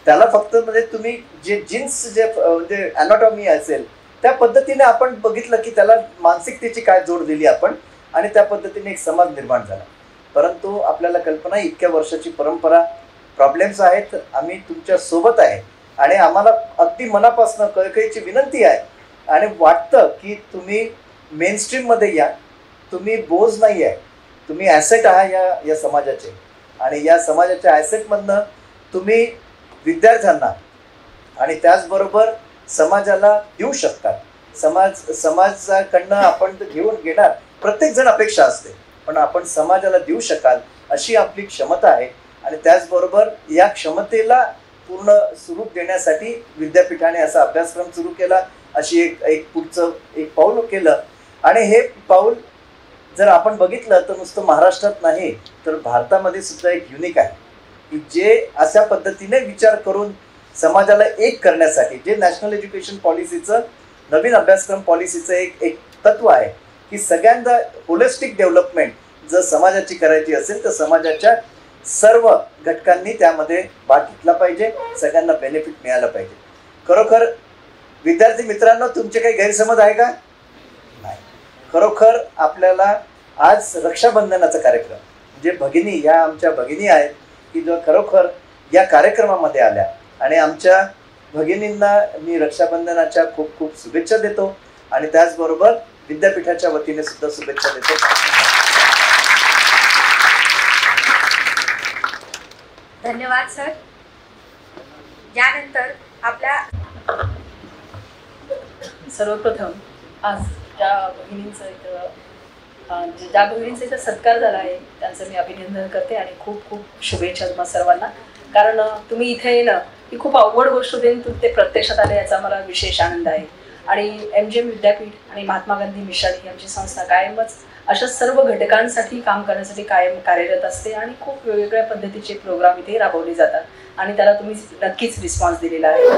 त्याला फक्त म्हणजे तुम्ही जे जीन्स जे ॲनाटॉमी असेल त्या पद्धतीने आपण बघितलं की त्याला मानसिकतेची काय जोड दिली आपण आणि त्या पद्धतीने एक समाज निर्माण झाला. परंतु आपल्याला कल्पना इतक्या वर्षाची परंपरा, प्रॉब्लेम्स आहेत, आम्ही तुमच्या सोबत आहे आणि आम्हाला अगदी मनापासून कळकळीची विनंती आहे आणि वाटतं की तुम्ही मेनस्ट्रीममध्ये या. तुम्ही बोज नाही आहे, तुम्ही ॲसेट आहात या समाजाचे आणि या समाजाच्या ॲसेटमधनं तुम्ही विद्यार्थ्यांना आणि त्याचबरोबर समाजाला देऊ शकतात. समाजाकडनं आपण घेणार प्रत्येकजण अपेक्षा असते, पण आपण समाजाला देऊ शकाल अशी आपली क्षमता आहे. आणि त्याचबरोबर या क्षमतेला पूर्ण स्वरूप देण्यासाठी विद्यापीठाने असा अभ्यासक्रम सुरू केला, अशी एक पुढचं एक पाऊल केलं. आणि हे पाऊल जर आपण बघितलं तर नुसतं महाराष्ट्रात नाही तर भारतामध्ये सुद्धा एक युनिक आहे की जे अशा पद्धतीने विचार करून समाजाला एक करण्यासाठी जे नॅशनल एज्युकेशन पॉलिसीचं नवीन अभ्यासक्रम पॉलिसीचं एक तत्व आहे की सगळ्यांना होलिस्टिक डेव्हलपमेंट जर समाजाची करायची असेल तर समाजाच्या सर्व घटकांनी त्यामध्ये भाग घेतला पाहिजे, सगळ्यांना बेनिफिट मिळालं पाहिजे. खरोखर विद्यार्थी मित्रांनो तुमचे काही गैरसमज आहे का? नाही. खरोखर आपल्याला आज रक्षाबंधनाचा कार्यक्रम म्हणजे भगिनी, ह्या आमच्या भगिनी आहेत की जो खरोखर या कार्यक्रमामध्ये आल्या आणि आमच्या भगिनींना मी रक्षाबंधनाच्या खूप खूप शुभेच्छा देतो आणि त्याचबरोबर विद्यापीठाच्या वतीने सुद्धा शुभेच्छा देतो. धन्यवाद सर. यानंतर आपल्या सर्वप्रथम आज ज्या भगिनींचा इथं सत्कार झाला आहे त्यांचं मी अभिनंदन करते आणि खूप खूप शुभेच्छा तुम्हा सर्वांना. कारण तुम्ही इथे येणं ही खूप अवघड गोष्ट होते, ते प्रत्यक्षात आले याचा मला विशेष आनंद आहे. आणि MGM विद्यापीठ आणि महात्मा गांधी मिशन ही आमची संस्था कायमच अशा सर्व घटकांसाठी काम करण्यासाठी कायम कार्यरत असते आणि खूप वेगवेगळ्या पद्धतीचे प्रोग्राम इथे राबवले जातात आणि त्याला तुम्ही नक्कीच रिस्पॉन्स दिलेला आहे.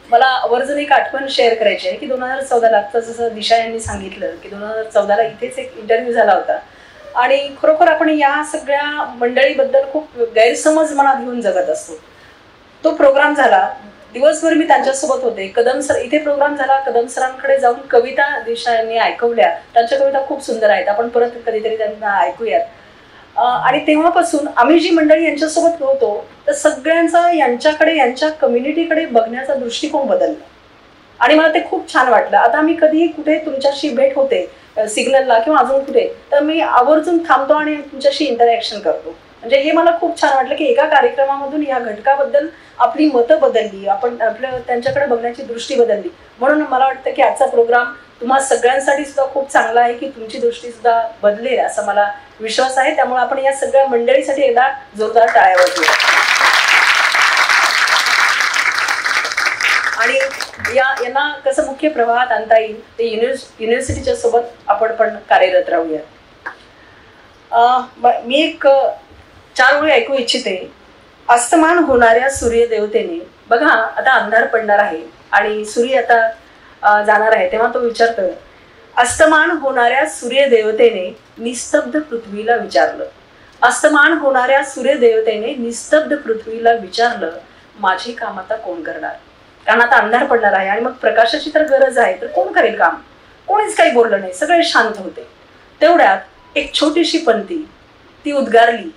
मला आवर्जून एक आठवण शेअर करायची आहे की 2014ला आता जसं दिशा यांनी सांगितलं की 2014ला इथेच एक इंटरव्ह्यू झाला होता आणि खरोखर आपण या सगळ्या मंडळीबद्दल खूप गैरसमज मनात घेऊन जगत असतो. तो प्रोग्राम झाला, दिवसभर मी त्यांच्यासोबत होते. कदम सर इथे प्रोग्राम झाला, कदम सरांकडे जाऊन कविता दिशा यांनी ऐकवल्या. त्यांच्या कविता खूप सुंदर आहेत, आपण परत कधीतरी त्यांना ऐकूयात. आणि तेव्हापासून आम्ही जी मंडळी यांच्यासोबत होतो तर सगळ्यांचा यांच्याकडे यांच्या कम्युनिटीकडे बघण्याचा दृष्टिकोन बदलला आणि मला ते खूप छान वाटलं. आता मी कधीही कुठे तुमच्याशी भेट होते सिग्नलला किंवा अजून कुठे तर मी आवर्जून थांबतो आणि तुमच्याशी इंटरॅक्शन करतो. म्हणजे हे मला खूप छान वाटलं की एका कार्यक्रमामधून या घटकाबद्दल आपली मतं बदलली, आपण आपलं त्यांच्याकडे बघण्याची दृष्टी बदलली. म्हणून मला वाटतं की आजचा प्रोग्राम तुम्हा सगळ्यांसाठी सुद्धा खूप चांगला आहे की तुमची दृष्टी सुद्धा बदलेल असा मला विश्वास आहे. त्यामुळे आपण या सगळ्या मंडळीसाठी एकदा जोरदार टाळ्या वाजवूया. आणि यांना कसं मुख्य प्रवाहात आणता येईल ते युनिव्हर्सिटीच्या सोबत आपण पण कार्यरत राहूया. मी एक 4 ओळी ऐकू इच्छिते. अस्तमान होणाऱ्या सूर्यदेवतेने, बघा आता अंधार पडणार आहे आणि सूर्य आता जाणार आहे तेव्हा तो विचारतोय, अस्तमान होणाऱ्या सूर्यदेवतेने निस्तब्ध पृथ्वीला विचारलं, अस्तमान होणाऱ्या सूर्यदेवतेने निस्तब्ध पृथ्वीला विचारलं, माझे काम आता कोण करणार? कारण आता अंधार पडणार आहे आणि मग प्रकाशाची तर गरज आहे, तर कोण करेल काम? कोणीच काही बोललं नाही, सगळे शांत होते. तेवढ्यात एक छोटीशी पंक्ती ती उद्गारली,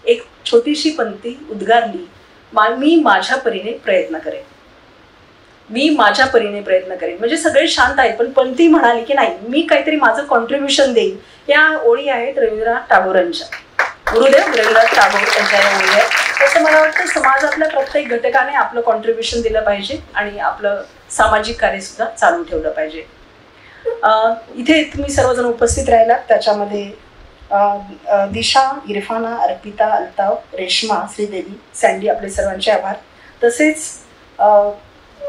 एक छोटीशी पंक्ती उद्गारली, मी माझ्या परीने प्रयत्न करेन, मी माझ्या परीने प्रयत्न करेन. म्हणजे सगळे शांत आहेत, पण पंक्ती म्हणाली की नाही, मी काहीतरी माझं कॉन्ट्रीब्युशन देईन. या ओळी आहेत रवींद्रनाथ टागोरांच्या, गुरुदेव रवींद्रनाथ टागोर यांच्या या ओळी आहेत. तसं मला वाटतं समाजातल्या प्रत्येक घटकाने आपलं कॉन्ट्रीब्युशन दिलं पाहिजे आणि आपलं सामाजिक कार्य सुद्धा चालू ठेवलं पाहिजे. इथे तुम्ही सर्वजण उपस्थित राहिलात, त्याच्यामध्ये दिशा, इरफाना, अर्पिता, अल्ताफ, रेश्मा, श्रीदेवी, सँडी, आपले सर्वांचे आभार. तसेच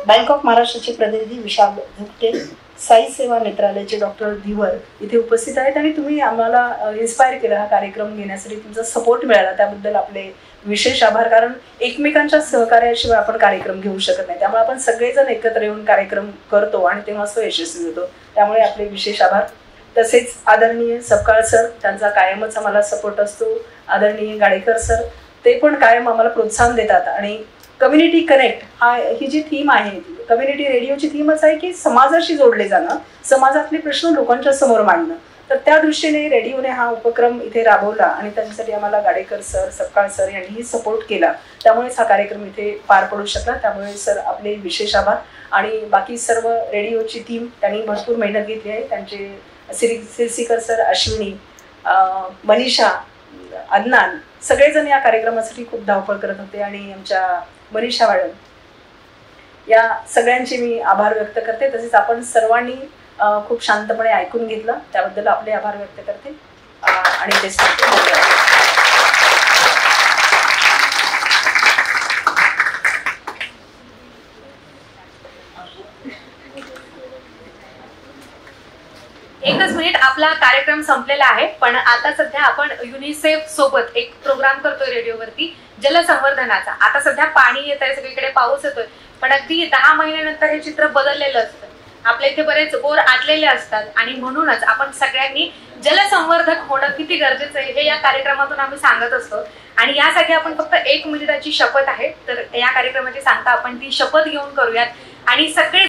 बँक ऑफ महाराष्ट्राचे प्रतिनिधी विशाल झुकटे, साई सेवा नेत्रालयाचे डॉक्टर दिवर इथे उपस्थित आहेत आणि तुम्ही आम्हाला इन्स्पायर केलं हा कार्यक्रम घेण्यासाठी, तुमचा सपोर्ट मिळाला त्याबद्दल आपले विशेष आभार. कारण एकमेकांच्या सहकार्याशिवाय आपण कार्यक्रम घेऊ शकत नाही, त्यामुळे आपण सगळेजण एकत्र येऊन कार्यक्रम करतो आणि तेव्हा तो यशस्वी होतो. त्यामुळे आपले विशेष आभार. तसेच आदरणीय सपकाळ सर, त्यांचा कायमच आम्हाला सपोर्ट असतो. आदरणीय गाडेकर सर, ते पण कायम आम्हाला प्रोत्साहन देतात. आणि कम्युनिटी कनेक्ट ही जी थीम आहे, कम्युनिटी रेडिओची थीमच आहे की समाजाशी जोडले जाणं, समाजातले प्रश्न लोकांच्या समोर मांडणं. तर त्या दृष्टीने रेडिओने हा उपक्रम इथे राबवला आणि त्याच्यासाठी आम्हाला गाडेकर सर, सपकाळ सर यांनीही सपोर्ट केला. त्यामुळेच हा कार्यक्रम इथे पार पडू शकला. त्यामुळे सर आपले विशेष आभार. आणि बाकी सर्व रेडिओची टीम, त्यांनी भरपूर मेहनत घेतली आहे. त्यांचे सिरसीकर सर, अश्विनी, मनीषा, अदनान, सगळेजण या कार्यक्रमासाठी खूप धावपळ करत होते. आणि आमच्या मनीषा मॅडम, या सगळ्यांचे मी आभार व्यक्त करते. तसेच आपण सर्वांनी खूप शांतपणे ऐकून घेतलं, त्याबद्दल आपले आभार व्यक्त करते आणि ते एकच मिनिट, आपला कार्यक्रम संपलेला आहे. पण आता सध्या आपण युनिसेफ सोबत एक प्रोग्राम करतोय रेडिओवरती जलसंवर्धनाचा. आता सध्या पाणी येत आहे, सगळीकडे पाऊस येतोय, पण अगदी 10 महिन्यानंतर हे चित्र बदललेलं असतं. आपल्या इथे बरेच बोर आटलेले असतात आणि म्हणूनच आपण सगळ्यांनी जलसंवर्धक होणं किती गरजेचं आहे हे या कार्यक्रमातून आम्ही सांगत असतो. आणि यासाठी आपण फक्त 1 मिनिटाची शपथ आहे, तर या कार्यक्रमाची सांगता आपण ती शपथ घेऊन करूयात आणि सगळे